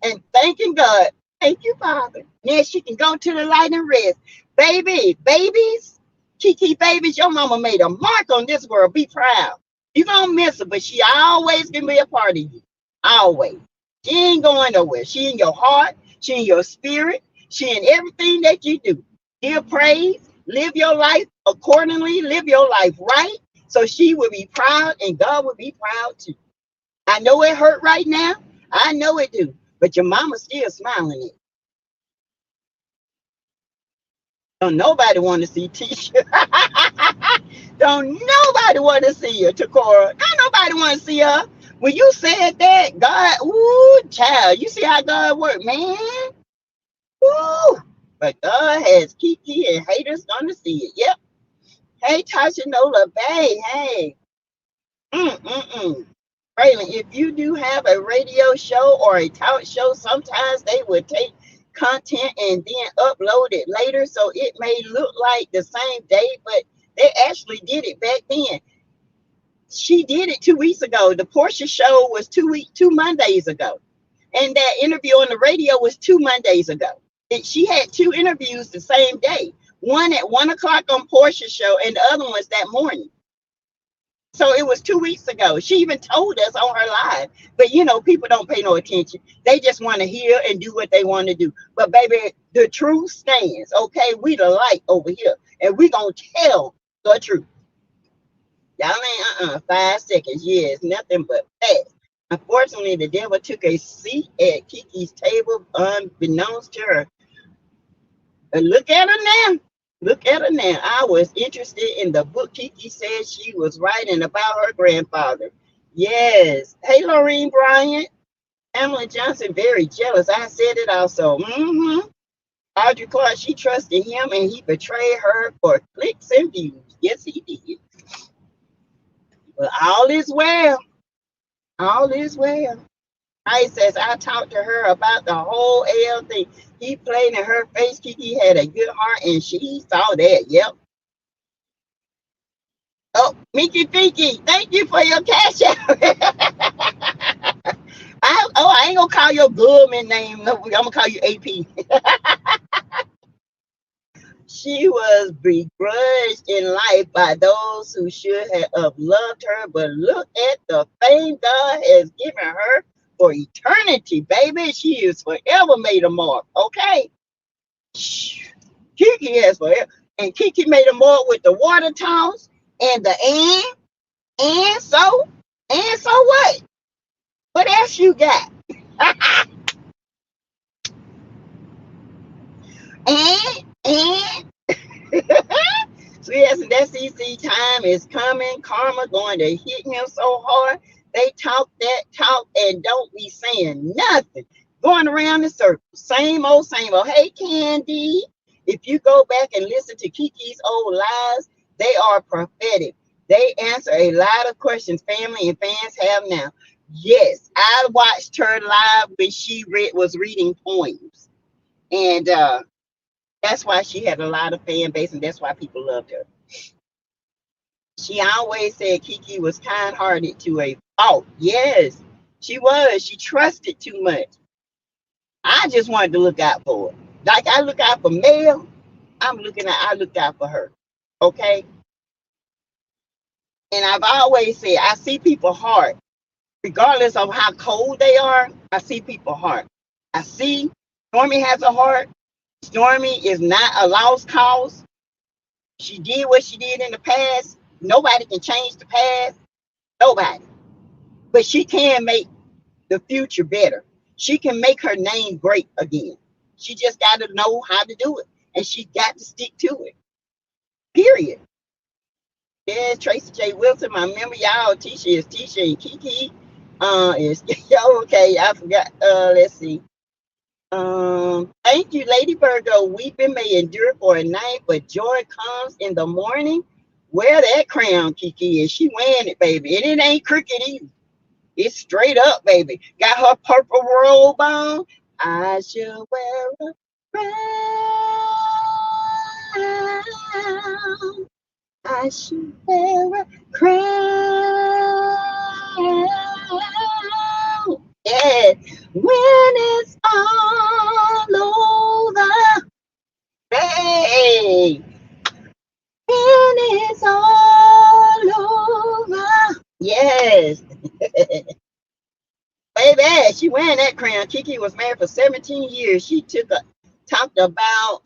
and thanking God. Thank you, Father. Now she can go to the light and rest. Babies, Kiki babies, your mama made a mark on this world. Be proud. You gonna miss her, but she always gonna be a part of you. Always. She ain't going nowhere. She in your heart. She in your spirit. She in everything that you do. Give praise. Live your life accordingly. Live your life right. So she will be proud and God will be proud too. I know it hurt right now. I know it do. But your mama's still smiling at you. Don't nobody want to see Tisha. Don't nobody want to see her, Takora. Don't nobody want to see her. When you said that, God, ooh, child, you see how God worked, man. Ooh. But God has Kiki and haters gonna see it. Yep. Hey, Tasha Nola Bay. Hey. Braylon, if you do have a radio show or a talk show, sometimes they would take content and then upload it later, so it may look like the same day, but they actually did it back then. She did it 2 weeks ago. The Portia show was 2 Mondays ago, and that interview on the radio was 2 Mondays ago. She had 2 interviews the same day, one at 1 o'clock on Portia show and the other one was that morning. So it was 2 weeks ago. She even told us on her live. But people don't pay no attention. They just want to hear and do what they want to do. But baby, the truth stands. Okay, we the light over here. And we gonna tell the truth. Y'all ain't 5 seconds. Yes, nothing but fast. Unfortunately, the devil took a seat at Kiki's table unbeknownst to her. But look at her now. Look at her now. I was interested in the book Kiki said she was writing about her grandfather. Yes. Hey, Lorene Bryant. Pamela Johnson, very jealous. I said it also. Audrey Clark, she trusted him and he betrayed her for clicks and views. Yes, he did. But all is well. All is well. I says I talked to her about the whole AL thing. He played in her face. Kiki had a good heart and she saw that. Yep. Oh, Mickey Pinky, thank you for your cash out. I ain't gonna call your government name. No, I'm gonna call you AP. She was begrudged in life by those who should have loved her, but look at the fame God has given her for eternity, baby. She is forever made a mark, okay? Kiki has forever. And Kiki made a mark with the water toss and the and so what? What else you got? and so yes, and that CC time is coming. Karma going to hit him so hard. They talk that talk and don't be saying nothing. Going around in circles. Same old, same old. Hey, Candy. If you go back and listen to Kiki's old lives, they are prophetic. They answer a lot of questions family and fans have now. Yes, I watched her live when she was reading poems. And that's why she had a lot of fan base, and that's why people loved her. She always said Kiki was kind-hearted to a fault. Yes, she was. She trusted too much. I just wanted to look out for her. Like I look out for Mel, I look out for her. Okay? And I've always said, I see people's heart. Regardless of how cold they are, I see people's heart. I see Stormy has a heart. Stormy is not a lost cause. She did what she did in the past. Nobody can change the past. Nobody. But she can make the future better. She can make her name great again. She just got to know how to do it. And she got to stick to it. Period. Yeah, Tracy J. Wilson, my member, y'all. Tisha is Tisha and Kiki. Is okay, I forgot. Let's see. Thank you, Lady Virgo. Weeping may endure for a night, but joy comes in the morning. Wear that crown, Kiki, and she wearing it, baby. And it ain't crooked either. It's straight up, baby. Got her purple robe on. I shall wear a crown. I should wear a crown. Yeah, when it's all over, hey, when it's all over, yes. Baby, she wearing that crown. Kiki was married for 17 years. She talked about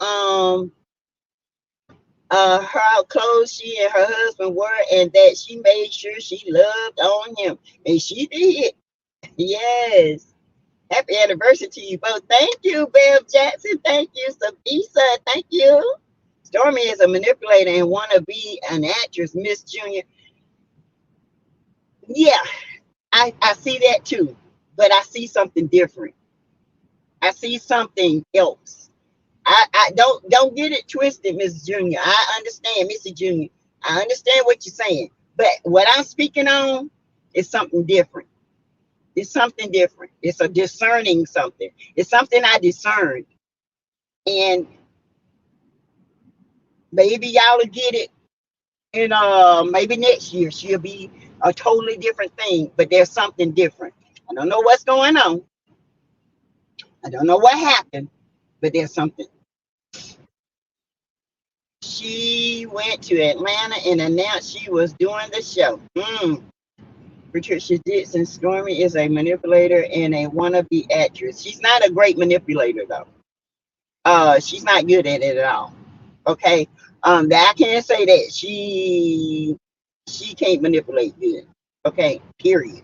how close she and her husband were and that she made sure she loved on him. And she did. Yes. Happy anniversary to you both. Thank you, Bev Jackson. Thank you, Sabisa. Thank you. Stormy is a manipulator and want to be an actress, Miss Junior. Yeah, I see that too. But I see something different. I see something else. I don't get it twisted, Miss Junior. I understand, Missy Junior. I understand what you're saying. But what I'm speaking on is something different. It's something different. It's a discerning something. It's something I discerned. And maybe y'all will get it. And maybe next year she'll be a totally different thing. But there's something different. I don't know what's going on. I don't know what happened. But there's something. She went to Atlanta and announced she was doing the show. Patricia Dixon, Stormy is a manipulator and a wannabe actress. She's not a great manipulator though. She's not good at it at all. Okay. I can't say that she can't manipulate good. Okay, period.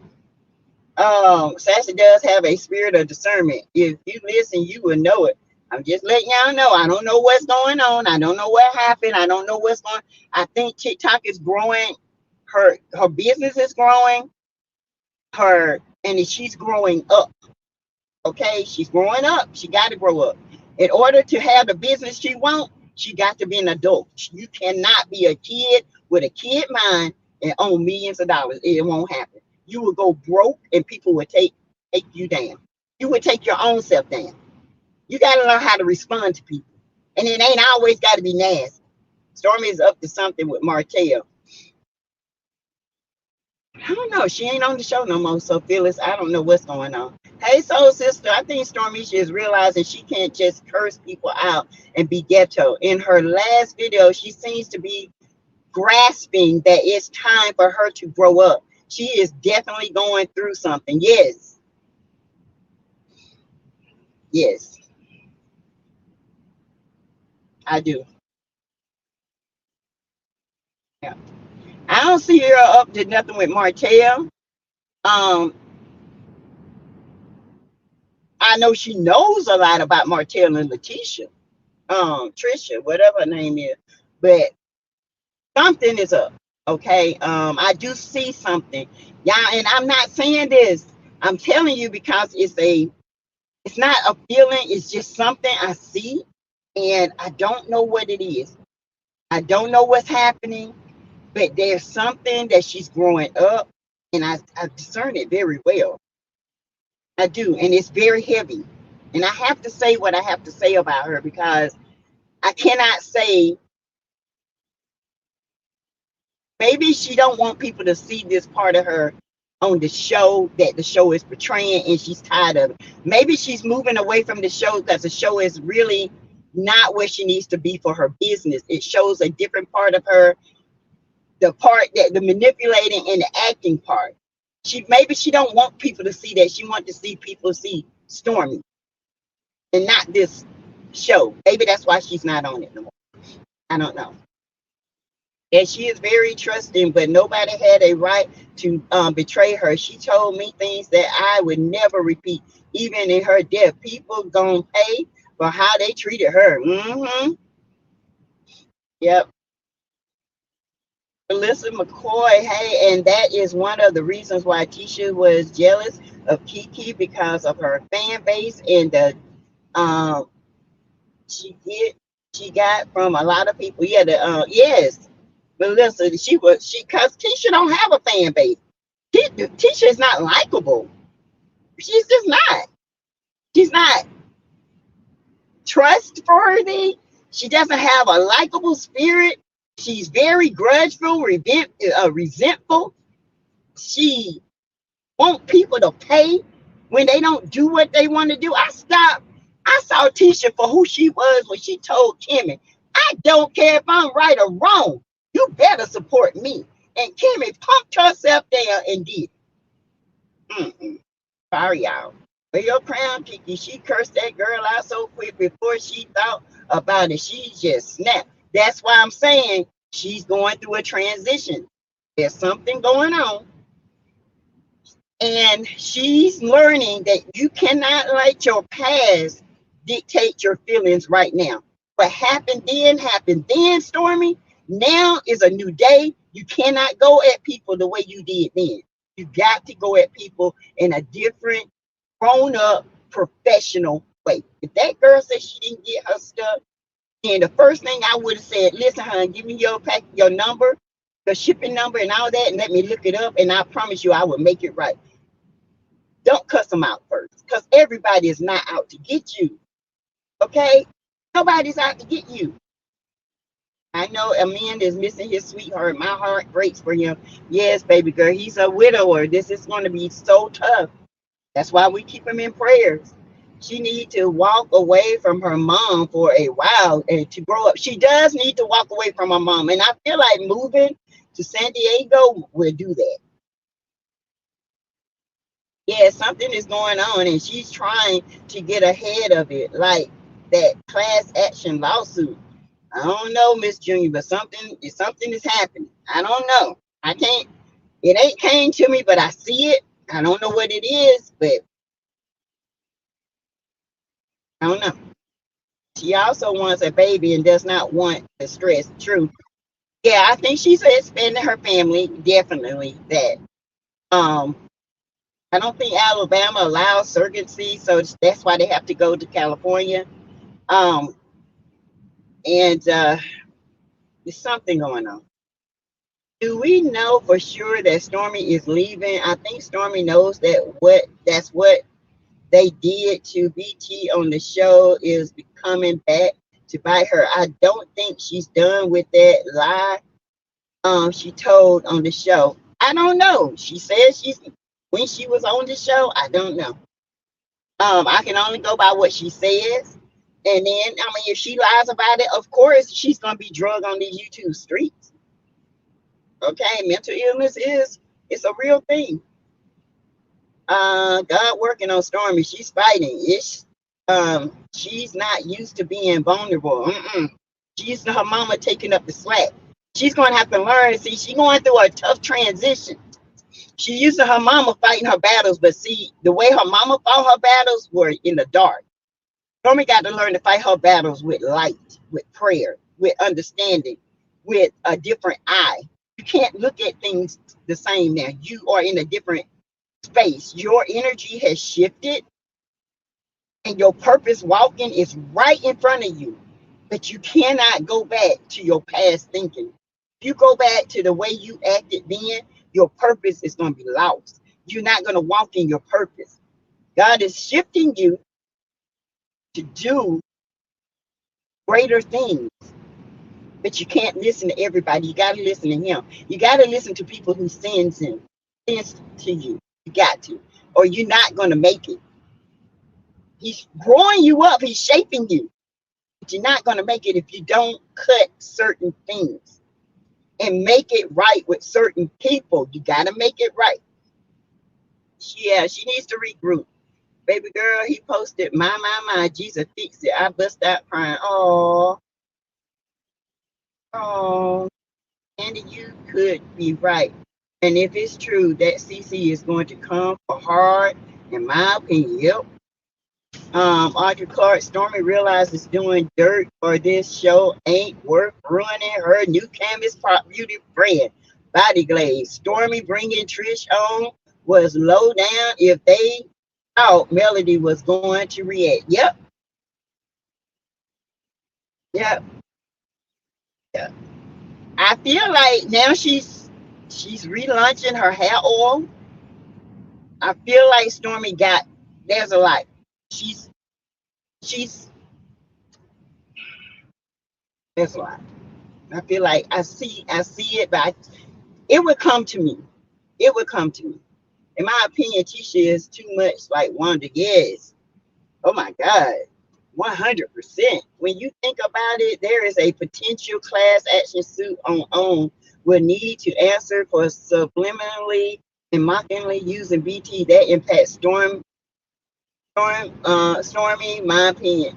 Sassy does have a spirit of discernment. If you listen, you will know it. I'm just letting y'all know. I don't know what's going on. I don't know what happened. I don't know what's going. I think TikTok is growing. Her business is growing. And she's growing up. Okay, she's growing up. She got to grow up. In order to have the business she wants, she got to be an adult. You cannot be a kid with a kid mind and own millions of dollars. It won't happen. You will go broke, and people will take you down. You would take your own self down. You got to learn how to respond to people, and it ain't always got to be nasty. Stormy is up to something with Martell. I don't know. She ain't on the show no more. So Phyllis, I don't know what's going on. Hey, soul sister. I think Stormy is realizing she can't just curse people out and be ghetto. In her last video, she seems to be grasping that it's time for her to grow up. She is definitely going through something. Yes. Yes. I do. Yeah. I don't see her up to nothing with Martell. I know she knows a lot about Martell and Letitia. Trisha, whatever her name is. But something is up. Okay. I do see something. Yeah, and I'm not saying this. I'm telling you because it's not a feeling, it's just something I see, and I don't know what it is. I don't know what's happening, but there's something that she's growing up, and I discern it very well. I do, and it's very heavy. And I have to say what I have to say about her because I cannot say, maybe she don't want people to see this part of her on the show that the show is portraying, and she's tired of it. Maybe she's moving away from the show because the show is really not where she needs to be for her business. It shows a different part of her, the part that the manipulating and the acting part. Maybe she don't want people to see that. She wants to see people see Stormy and not this show. Maybe that's why she's not on it no more. I don't know. And she is very trusting, but nobody had a right to betray her. She told me things that I would never repeat, even in her death. People gonna pay for how they treated her. Yep. Melissa McCoy, hey, and that is one of the reasons why Tisha was jealous of Kiki, because of her fan base and the she got from a lot of people. Yeah, yes, Melissa, cause Tisha don't have a fan base. Tisha is not likable. She's just not. She's not trustworthy. She doesn't have a likable spirit. She's very grudgeful, resentful. She wants people to pay when they don't do what they want to do. I saw Tisha for who she was when she told Kimmy, I don't care if I'm right or wrong. You better support me. And Kimmy pumped herself down and did. Sorry, y'all. For your crown, Kiki, she cursed that girl out so quick before she thought about it. She just snapped. That's why I'm saying she's going through a transition. There's something going on. And she's learning that you cannot let your past dictate your feelings right now. What happened then, Stormy. Now is a new day. You cannot go at people the way you did then. You got to go at people in a different, grown-up, professional way. If that girl said she didn't get her stuff, then the first thing I would have said, listen, hon, give me your number, the shipping number and all that, and let me look it up, and I promise you I will make it right. Don't cuss them out first, because everybody is not out to get you. Okay? Nobody's out to get you. I know a man is missing his sweetheart. My heart breaks for him. Yes, baby girl, he's a widower. This is going to be so tough. That's why we keep him in prayers. She needs to walk away from her mom for a while and to grow up. She does need to walk away from her mom. And I feel like moving to San Diego will do that. Yeah, something is going on, and she's trying to get ahead of it, like that class action lawsuit. I don't know, Miss Junior, but something is happening. I don't know. It ain't came to me, but I see it. I don't know what it is, but I don't know. She also wants a baby and does not want the stress. True. Yeah, I think she's expanding her family. Definitely that. Um, I don't think Alabama allows surrogacy, so that's why they have to go to California. Um, and there's something going on. Do we know for sure that Stormy is leaving? I think Stormy knows that's what they did to BT on the show is coming back to bite her. I don't think she's done with that lie she told on the show. I don't know. She says she's when she was on the show, I don't know. I can only go by what she says. And then, I mean, if she lies about it, of course she's gonna be drugged on these YouTube streets. Okay, mental illness is it's a real thing. God working on Stormy. She's fighting. She's not used to being vulnerable. She's used to her mama taking up the slack. She's going to have to learn. See, she's going through a tough transition. She used to her mama fighting her battles, but see, the way her mama fought her battles were in the dark. Stormy got to learn to fight her battles with light, with prayer, with understanding, with a different eye. You can't look at things the same now. You are in a different space. Your energy has shifted and your purpose walking is right in front of you. But you cannot go back to your past thinking. If you go back to the way you acted then, your purpose is going to be lost. You're not going to walk in your purpose. God is shifting you to do greater things. But you can't listen to everybody. You got to listen to him. You got to listen to people who sends to you. You got to, or you're not going to make it. He's growing you up. He's shaping you. But you're not going to make it if you don't cut certain things and make it right with certain people. You got to make it right. Yeah, she needs to regroup. Baby girl, he posted, my, Jesus fixed it. I bust out crying. Oh, Andy, you could be right. And if it's true that CC is going to come for hard, in my opinion, yep. Audrey Clark, Stormy realizes doing dirt for this show ain't worth ruining her new canvas pop beauty brand. Body glaze. Stormy bringing Trish on was low down if they thought Melody was going to react. Yep. Yep. Yep. I feel like now she's relaunching her hair oil. I feel like Stormy there's a lot. She's there's a lot. I feel like I see it, but it would come to me. It would come to me. In my opinion, Tisha is too much like Wanda. Yes. Oh my God. 100%. When you think about it, there is a potential class action suit on will need to answer for subliminally and mockingly using BT that impacts Stormy, my opinion.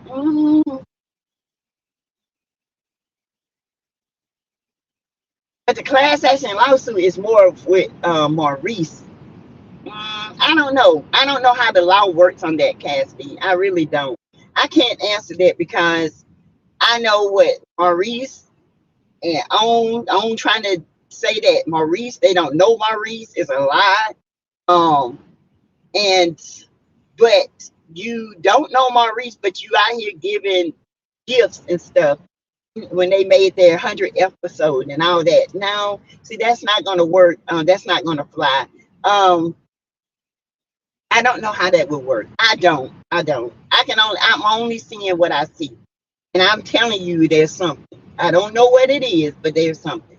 But the class action lawsuit is more with Maurice. I don't know. I don't know how the law works on that, Cassie. I really don't. I can't answer that because I know what Maurice and on trying to say that Maurice, they don't know Maurice is a lie. But you don't know Maurice, but you out here giving gifts and stuff when they made their 100th episode and all that. Now, see, that's not going to work. That's not going to fly. I don't know how that would work. I don't. I'm only seeing what I see. And I'm telling you, there's something. I don't know what it is, but there's something.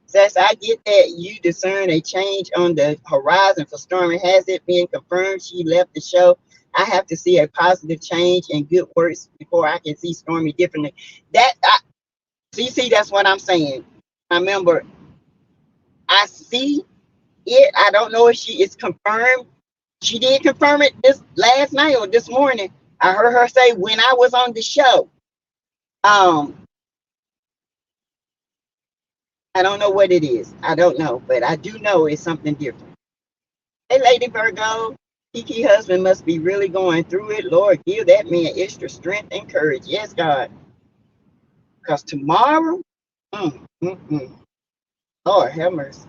Says I get that you discern a change on the horizon for Stormy. Has it been confirmed she left the show? I have to see a positive change and good works before I can see Stormy differently. See, that's what I'm saying. I remember I see it. I don't know if she is confirmed. She did confirm it this last night or this morning. I heard her say when I was on the show. I don't know what it is. I don't know, but I do know it's something different. Hey, Lady Virgo. Kiki husband must be really going through it. Lord, give that man extra strength and courage. Yes, God. Because tomorrow, mm, mm, mm. Lord have mercy.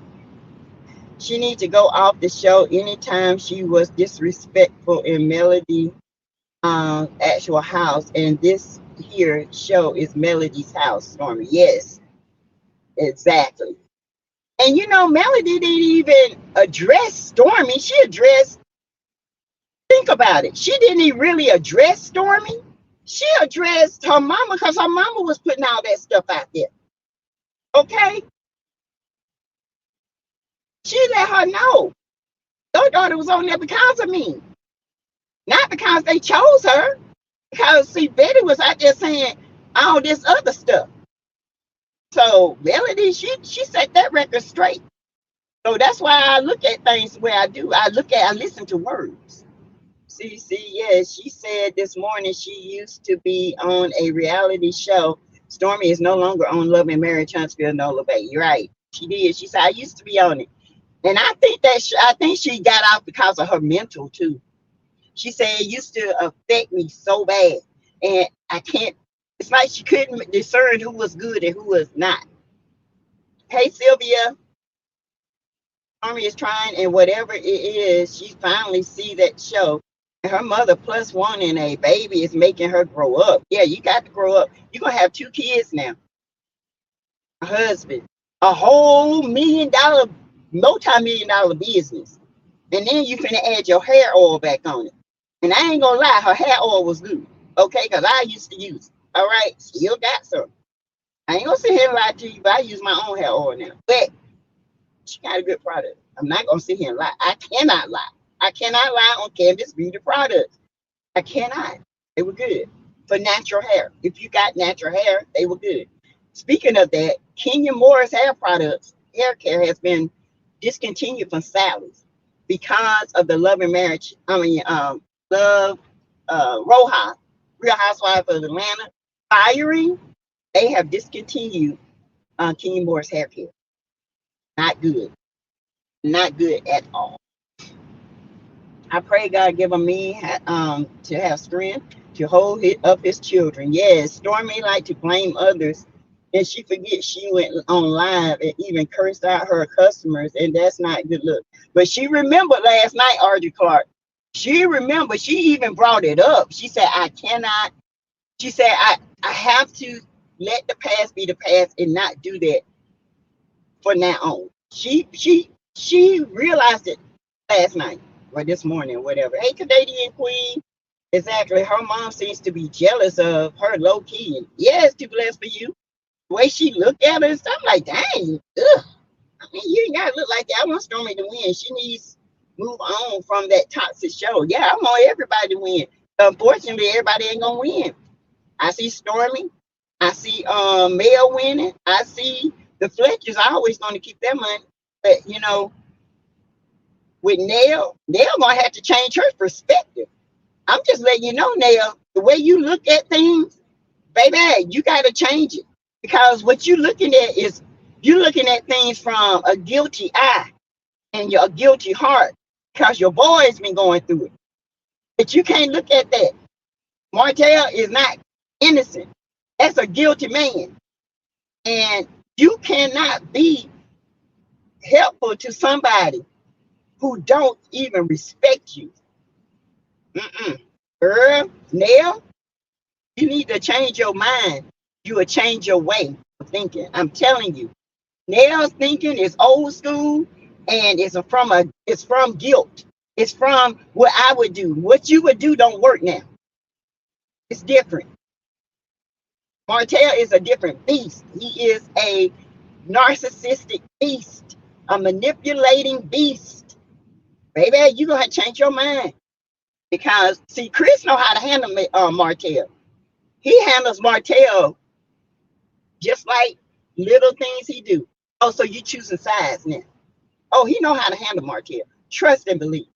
She needs to go off the show anytime she was disrespectful in Melody actual house. And this here show is Melody's house, Stormy. Yes, exactly. And you know, Melody didn't even address Stormy. She addressed, think about it. She didn't even really address Stormy. She addressed her mama because her mama was putting all that stuff out there. Okay? She let her know your daughter was on there because of me. Not because they chose her. Because see, Betty was out there saying all this other stuff. So Melody, she set that record straight. So that's why I look at things the way I do. I listen to words. See, yes, she said this morning she used to be on a reality show. Stormy is no longer on Love and Marriage Huntsville, Nola Bay. You're right. She did. She said I used to be on it, and I think that I think she got out because of her mental too. She said it used to affect me so bad, and I can't. It's like she couldn't discern who was good and who was not. Hey Sylvia, Stormy is trying, and whatever it is, she finally see that show. And her mother plus one and a baby is making her grow up. Yeah, you got to grow up. You're gonna have 2 kids now, a husband, a whole $1 million, multi-million-dollar business, and then you finna add your hair oil back on it. And I ain't gonna lie, her hair oil was good, okay? Because I used to use it. All right, still got some. I ain't gonna sit here and lie to you, but I use my own hair oil now. But she got a good product. I'm not gonna sit here and lie. I cannot lie. I cannot lie on Canvas Beauty products. I cannot. They were good for natural hair. If you got natural hair, they were good. Speaking of that, Kenya Moore's hair products, hair care has been discontinued from Sally's because of the Love and Marriage. Love Roja, Real Housewives of Atlanta, firing. They have discontinued Kenya Moore's hair care. Not good. Not good at all. I pray God give him me to have strength to hold up his children. Yes, Stormy like to blame others, and she forgets she went on live and even cursed out her customers, and that's not good look. But she remembered last night, Archie Clark. She remembered. She even brought it up. She said, "I cannot." She said, "I have to let the past be the past and not do that for now on." She realized it last night or this morning, whatever. Hey, Canadian Queen. Exactly. Her mom seems to be jealous of her low key. And yes, too blessed for you. The way she looked at her and stuff, like, dang, ugh. I mean, you ain't gotta look like that. I want Stormy to win. She needs to move on from that toxic show. Yeah, I want everybody to win. Unfortunately, everybody ain't gonna win. I see Stormy. I see Mel winning. I see the Fletchers are always going to keep their money. But you know, with Nell gonna have to change her perspective. I'm just letting you know, Nell, the way you look at things, baby, you gotta change it. Because what you're looking at is you're looking at things from a guilty eye and your guilty heart because your boy's been going through it. But you can't look at that. Martell is not innocent. That's a guilty man. And you cannot be helpful to somebody who don't even respect you. Girl, Nell, you need to change your mind. You will change your way of thinking. I'm telling you. Nell's thinking is old school and it's from guilt. It's from what I would do. What you would do don't work now. It's different. Martell is a different beast. He is a narcissistic beast, a manipulating beast. Baby, you're gonna have to change your mind. Because see, Chris know how to handle Martell. He handles Martell just like little things he do. Oh, so you choosing sides now. Oh, he know how to handle Martell. Trust and believe.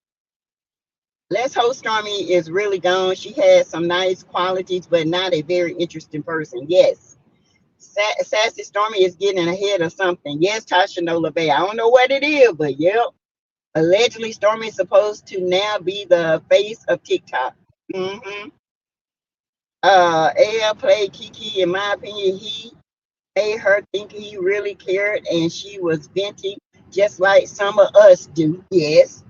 Let's hope Stormy is really gone. She has some nice qualities, but not a very interesting person. Yes. Sassy Stormy is getting ahead of something. Yes, Tasha Nola Bay. I don't know what it is, but yep. Allegedly, Stormy is supposed to now be the face of TikTok. Mm-hmm. AL played Kiki. In my opinion, he made her think he really cared, and she was venting just like some of us do. Yes,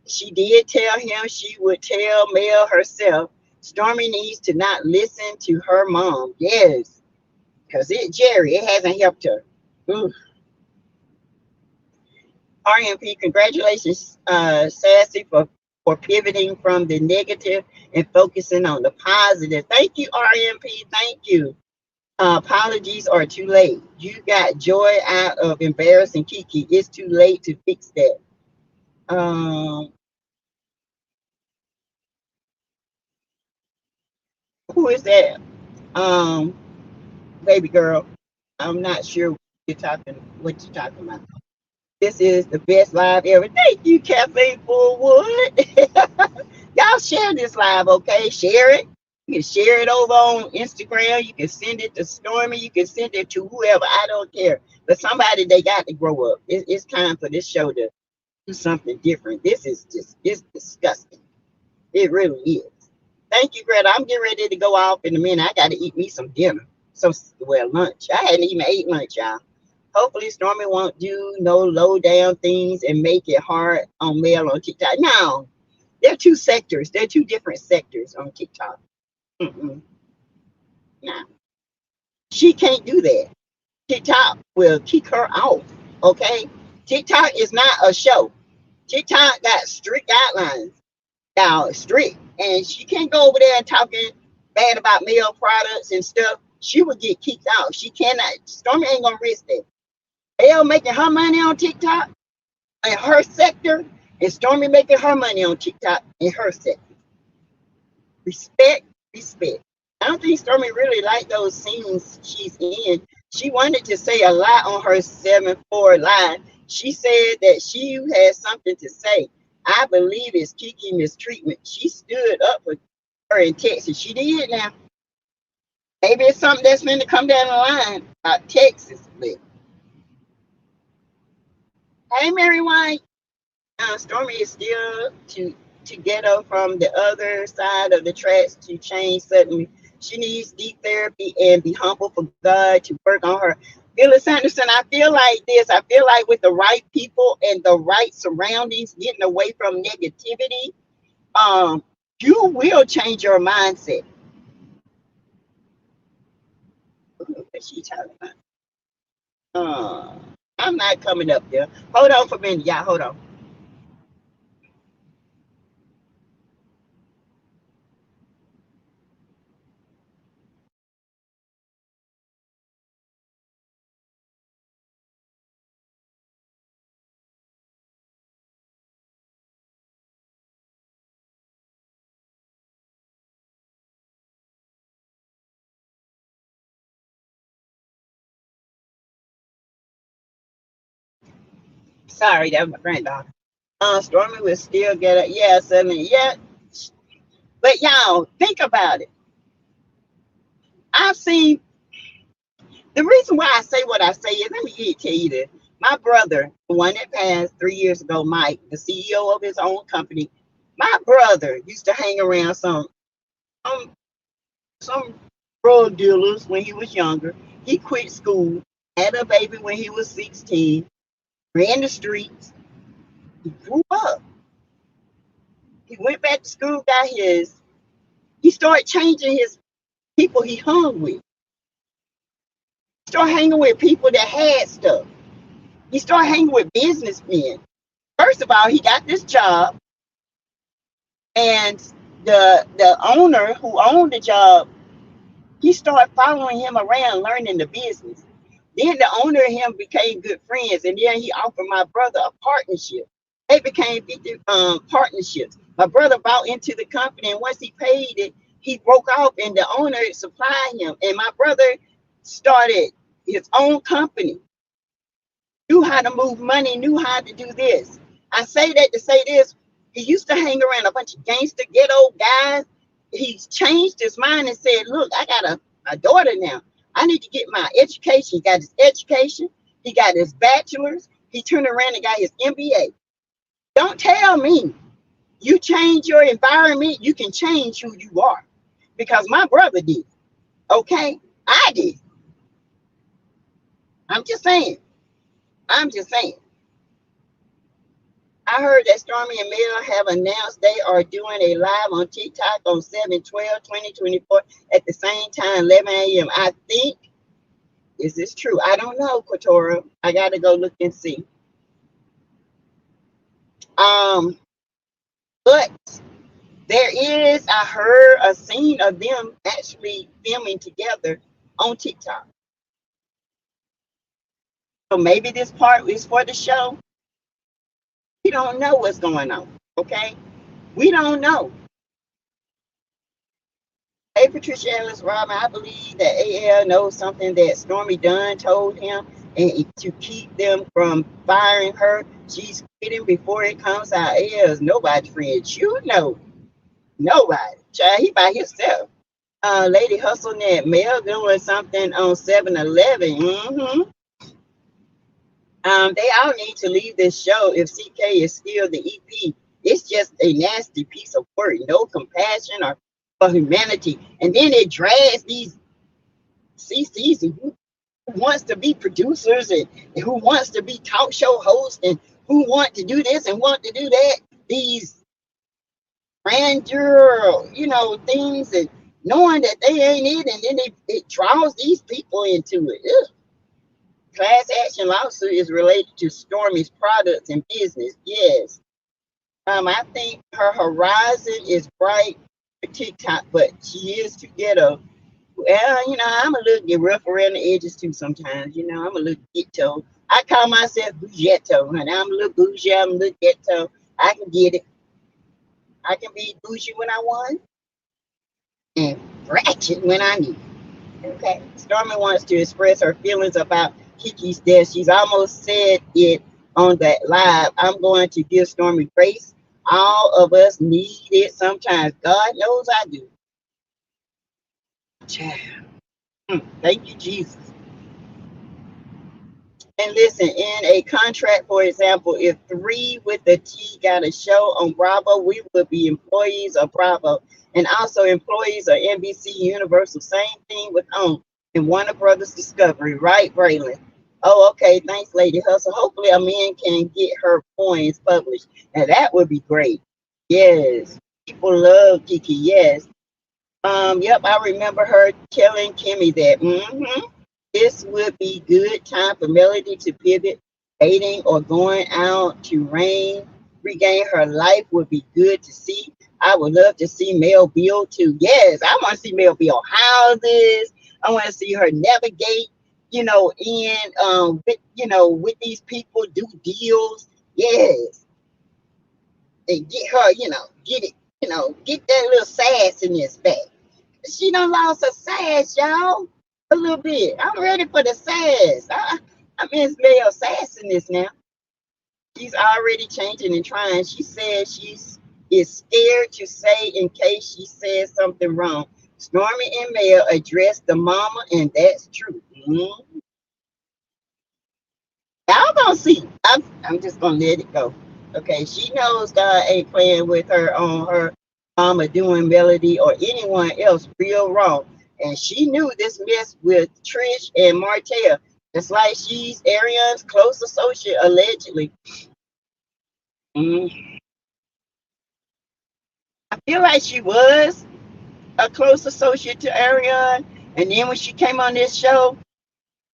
she did tell him she would tell Mel herself. Stormy needs to not listen to her mom. Yes, because Jerry, it hasn't helped her. Ooh. RMP, congratulations, Sassy, for pivoting from the negative and focusing on the positive. Thank you, RMP. Thank you. Apologies are too late. You got joy out of embarrassing Kiki. It's too late to fix that. Who is that? Um, Baby girl. I'm not sure what you're talking about. This is the best live ever. Thank you, Cafe Fullwood. Y'all share this live, okay? Share it. You can share it over on Instagram. You can send it to Stormy. You can send it to whoever. I don't care. But somebody, they got to grow up. It's time for this show to do something different. This is just, it's disgusting. It really is. Thank you, Greta. I'm getting ready to go off in a minute. I got to eat me some dinner. So, well, lunch. I hadn't even ate lunch, y'all. Hopefully, Stormy won't do no low down things and make it hard on Mel on TikTok. No, they're two sectors. They're two different sectors on TikTok. Mm-mm. Nah, she can't do that. TikTok will kick her off. Okay, TikTok is not a show. TikTok got strict guidelines. Now, strict, and she can't go over there and talking bad about male products and stuff. She would get kicked out. She cannot. Stormy ain't gonna risk that. Mel making her money on TikTok in her sector, and Stormy making her money on TikTok in her sector. Respect, respect. I don't think Stormy really liked those scenes she's in. She wanted to say a lot on her 7-4 line. She said that she had something to say. I believe it's Kiki mistreatment. She stood up for her in Texas. She did now. Maybe it's something that's going to come down the line about Texas. But hey, Mary White. Stormy is still to get her from the other side of the tracks to change suddenly. She needs deep therapy and be humble for God to work on her. Phyllis Anderson, I feel like this. I feel like with the right people and the right surroundings, getting away from negativity, you will change your mindset. What's she talking about? I'm not coming up there. Hold on for a minute, y'all. Hold on. Sorry, that was my granddaughter. Stormy will still get it. Yes, I mean, yeah. But y'all, think about it. I've seen the reason why I say what I say is let me tell you this. My brother, the one that passed 3 years ago, Mike, the CEO of his own company, my brother used to hang around um, some drug dealers when he was younger. He quit school, had a baby when he was 16, ran the streets. He grew up. He went back to school, he started changing his people he hung with. He started hanging with people that had stuff. He started hanging with businessmen. First of all, he got this job, and the owner who owned the job, he started following him around, learning the business. Then the owner and him became good friends, and then he offered my brother a partnership. They became 50 partnerships. My brother bought into the company, and once he paid it, he broke off, and the owner supplied him. And my brother started his own company, knew how to move money, knew how to do this. I say that to say this. He used to hang around a bunch of gangster ghetto guys. He's changed his mind and said, look, I got a daughter now. I need to get my education. He got his education. He got his bachelor's. He turned around and got his MBA. Don't tell me you change your environment, you can change who you are. Because my brother did. Okay? I did. I'm just saying. I'm just saying. I heard that Stormy and Mel have announced they are doing a live on TikTok on 7/12/2024 at the same time, 11 a.m. I think, is this true? I don't know, Kotora. I got to go look and see. Um, but there is, I heard a scene of them actually filming together on TikTok. So maybe this part is for the show. We don't know what's going on. Okay? We don't know. Hey, Patricia Ellis Robin, I believe that AL knows something that Stormy Dunn told him, and to keep them from firing her, she's quitting before it comes out. AL is nobody's friend. You know, nobody. Child, he by himself. Lady HustleNet, Mel doing something on 7-Eleven. They all need to leave this show if CK is still the EP. It's just a nasty piece of work. No compassion or for humanity. And then it drags these CCs who wants to be producers and who wants to be talk show hosts and who want to do this and want to do that. These grandeur, things, and knowing that they ain't it, and then it draws these people into it. Ugh. Class action lawsuit is related to Stormy's products and business. Yes. I think her horizon is bright for TikTok, but she is too ghetto. Well, I'm a little get rough around the edges too sometimes. I'm a little ghetto. I call myself bougetto, and I'm a little bougie, I'm a little ghetto. I can get it. I can be bougie when I want and ratchet when I need. Okay. Stormy wants to express her feelings about Kiki's death. She's almost said it on that live. I'm going to give Stormy grace. All of us need it sometimes. God knows I do. Thank you, Jesus. And listen, in a contract, for example, if 3 with the T got a show on Bravo, we would be employees of Bravo and also employees of NBC Universal. Same thing with OWN and Warner Brothers Discovery, right, Braylon? Oh, okay. Thanks, Lady Hustle. Hopefully, a man can get her poems published. And that would be great. Yes. People love Kiki. Yes. Yep, I remember her telling Kimmy that. This would be good time for Melody to pivot, dating or going out to regain her life would be good to see. I would love to see Mel build too. Yes, I want to see Mel build houses. I want to see her navigate, with these people, do deals. Yes. And get her, get it, get that little sassiness back. She done lost her sass, y'all. A little bit. I'm ready for the sass. I miss Mel sassiness now. She's already changing and trying. She said is scared to say in case she says something wrong. Stormy and Mel addressed the mama, and that's true. Y'all gonna see. I'm just gonna let it go. Okay, she knows God ain't playing with her on her mama doing Melody or anyone else real wrong. And she knew this mess with Trish and Martell. It's like she's Ariana's close associate, allegedly. I feel like she was a close associate to Ariana. And then when she came on this show,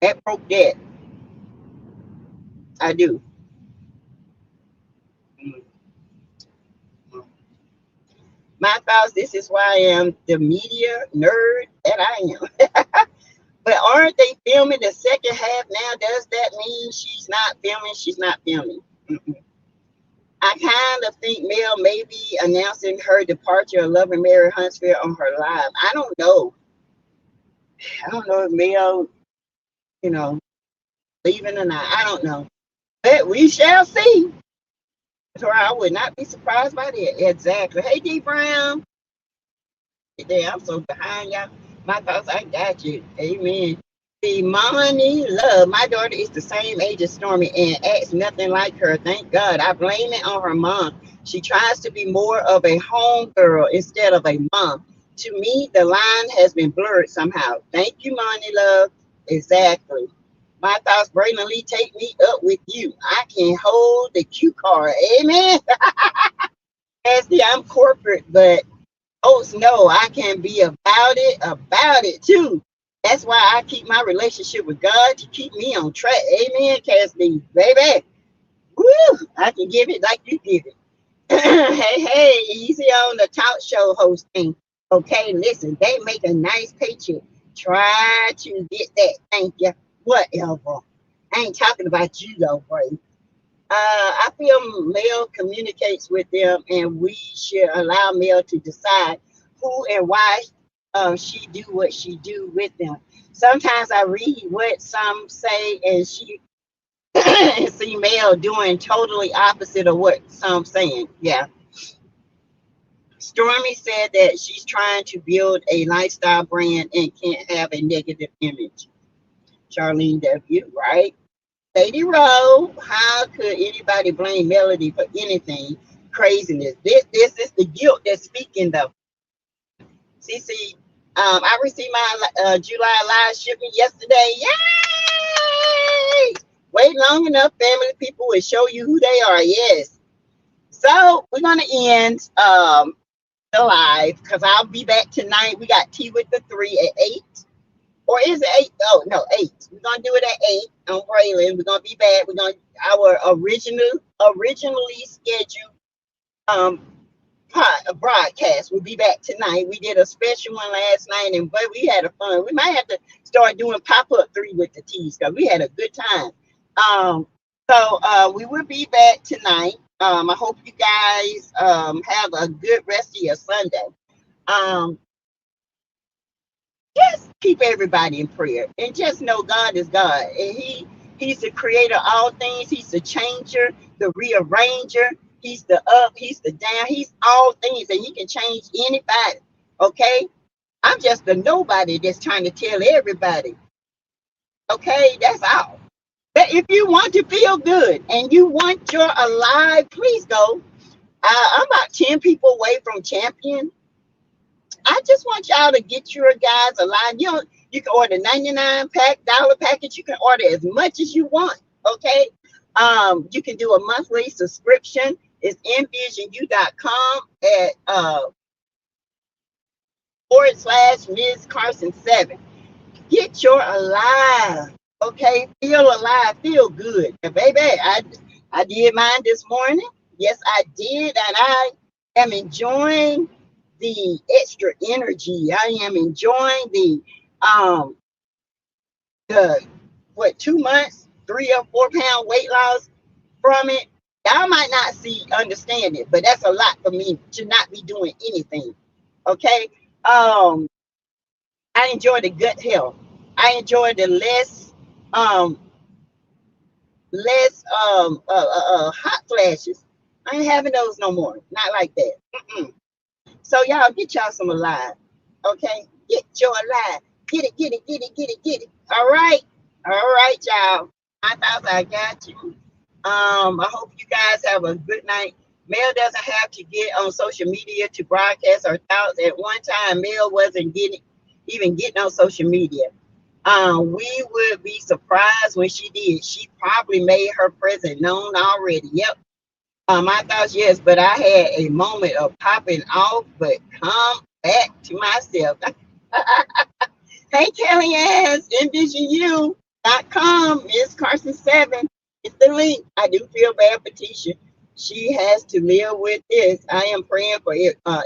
that broke that. I do. My thoughts, this is why I am the media nerd that I am. But aren't they filming the second half now? Does that mean she's not filming? She's not filming. I kind of think Mel may be announcing her departure of Love and Mary Huntsville on her live. I don't know. I don't know if Mel, leaving or not. I don't know. But we shall see. So I would not be surprised by that. Exactly. Hey, D Brown. Damn, I'm so behind y'all. My thoughts, I got you. Amen. The money love. My daughter is the same age as Stormy and acts nothing like her. Thank God. I blame it on her mom. She tries to be more of a home girl instead of a mom. To me, the line has been blurred somehow. Thank you, money love. Exactly. My thoughts, Braylon Lee, take me up with you. I can hold the cue card. Amen. Nasty, I'm corporate, but oh no, I can be about it too. That's why I keep my relationship with God to keep me on track. Amen, Cassidy, baby. Woo! I can give it like you give it. Hey, easy on the talk show hosting. Okay, listen, they make a nice paycheck. Try to get that. Thank you. Whatever. I ain't talking about you though, bro. I feel Mel communicates with them, and we should allow Mel to decide who and why she do what she do with them. Sometimes I read what some say, and she and see Mel doing totally opposite of what some saying. Yeah. Stormy said that she's trying to build a lifestyle brand and can't have a negative image. Charlene W. Right? Lady Rowe, how could anybody blame Melody for anything? Craziness. This is the guilt that's speaking, though. CC, I received my July live shipment yesterday. Yay! Wait long enough, family people will show you who they are. Yes. So we're gonna end the live because I'll be back tonight. We got tea with the 3 at 8. Or is it 8? Oh, no, 8. We're going to do it at 8 on Braylon. We're going to be back. We're going to, our originally scheduled broadcast will be back tonight. We did a special one last night, and but we had a fun. We might have to start doing pop-up 3 with the teas because we had a good time. So we will be back tonight. I hope you guys have a good rest of your Sunday. Just keep everybody in prayer and just know God is God, and he's the creator of all things. He's the changer, the rearranger. He's the up, he's the down, he's all things, and he can change anybody. Okay, I'm just a nobody that's trying to tell everybody. Okay, that's all. But if you want to feel good and you want your alive, please go. I'm about 10 people away from champion. I just want y'all to get your guys alive. You can order 99 dollar package. You can order as much as you want. Okay. You can do a monthly subscription. It's envisioну.com at /Ms. Carson 7. Get your alive. Okay. Feel alive. Feel good. And baby, I did mine this morning. Yes, I did. And I am enjoying the extra energy. I am enjoying the 2 months, 3 or 4 pound weight loss from it. Y'all might not understand it, but that's a lot for me to not be doing anything. Okay. I enjoy the gut health. I enjoy the less hot flashes. I ain't having those no more. Not like that. So y'all get y'all some alive. Okay? Get your alive. Get it, get it, get it, get it, get it. All right. All right, y'all. I thought I got you. I hope you guys have a good night. Mel doesn't have to get on social media to broadcast her thoughts. At one time, Mel wasn't even getting on social media. We would be surprised when she did. She probably made her presence known already. Yep. My thoughts, yes, but I had a moment of popping off, but come back to myself. Hey, Kellyanne, envisioну.com, Miss Carson 7. It's the link. I do feel bad for Tisha. She has to live with this. I am praying for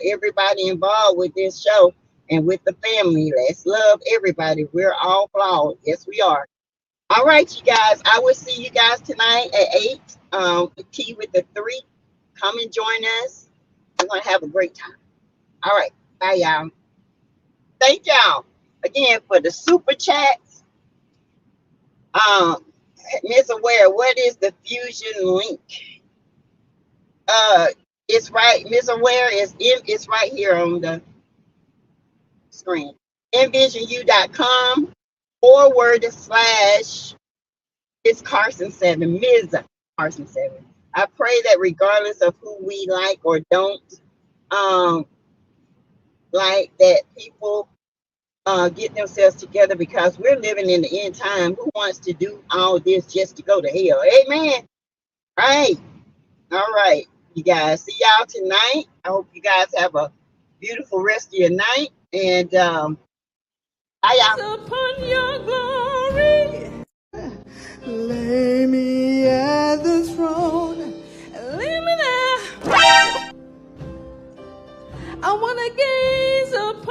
everybody involved with this show and with the family. Let's love everybody. We're all flawed. Yes, we are. All right, you guys. I will see you guys tonight at 8. Tea with the 3. Come and join us. We're going to have a great time. All right. Bye, y'all. Thank y'all again for the super chats. Miss Aware, what is the fusion link? It's right. Miss Aware it's right here on the screen. envisioну.com /. It's Carson 7, Ms. Carson 7. I pray that regardless of who we like or don't um, like, that people get themselves together, because we're living in the end time. Who wants to do all this just to go to hell? Amen. Right. All right, you guys. See y'all tonight. I hope you guys have a beautiful rest of your night. And upon your glory, lay me at the throne, leave me there. I wanna gaze upon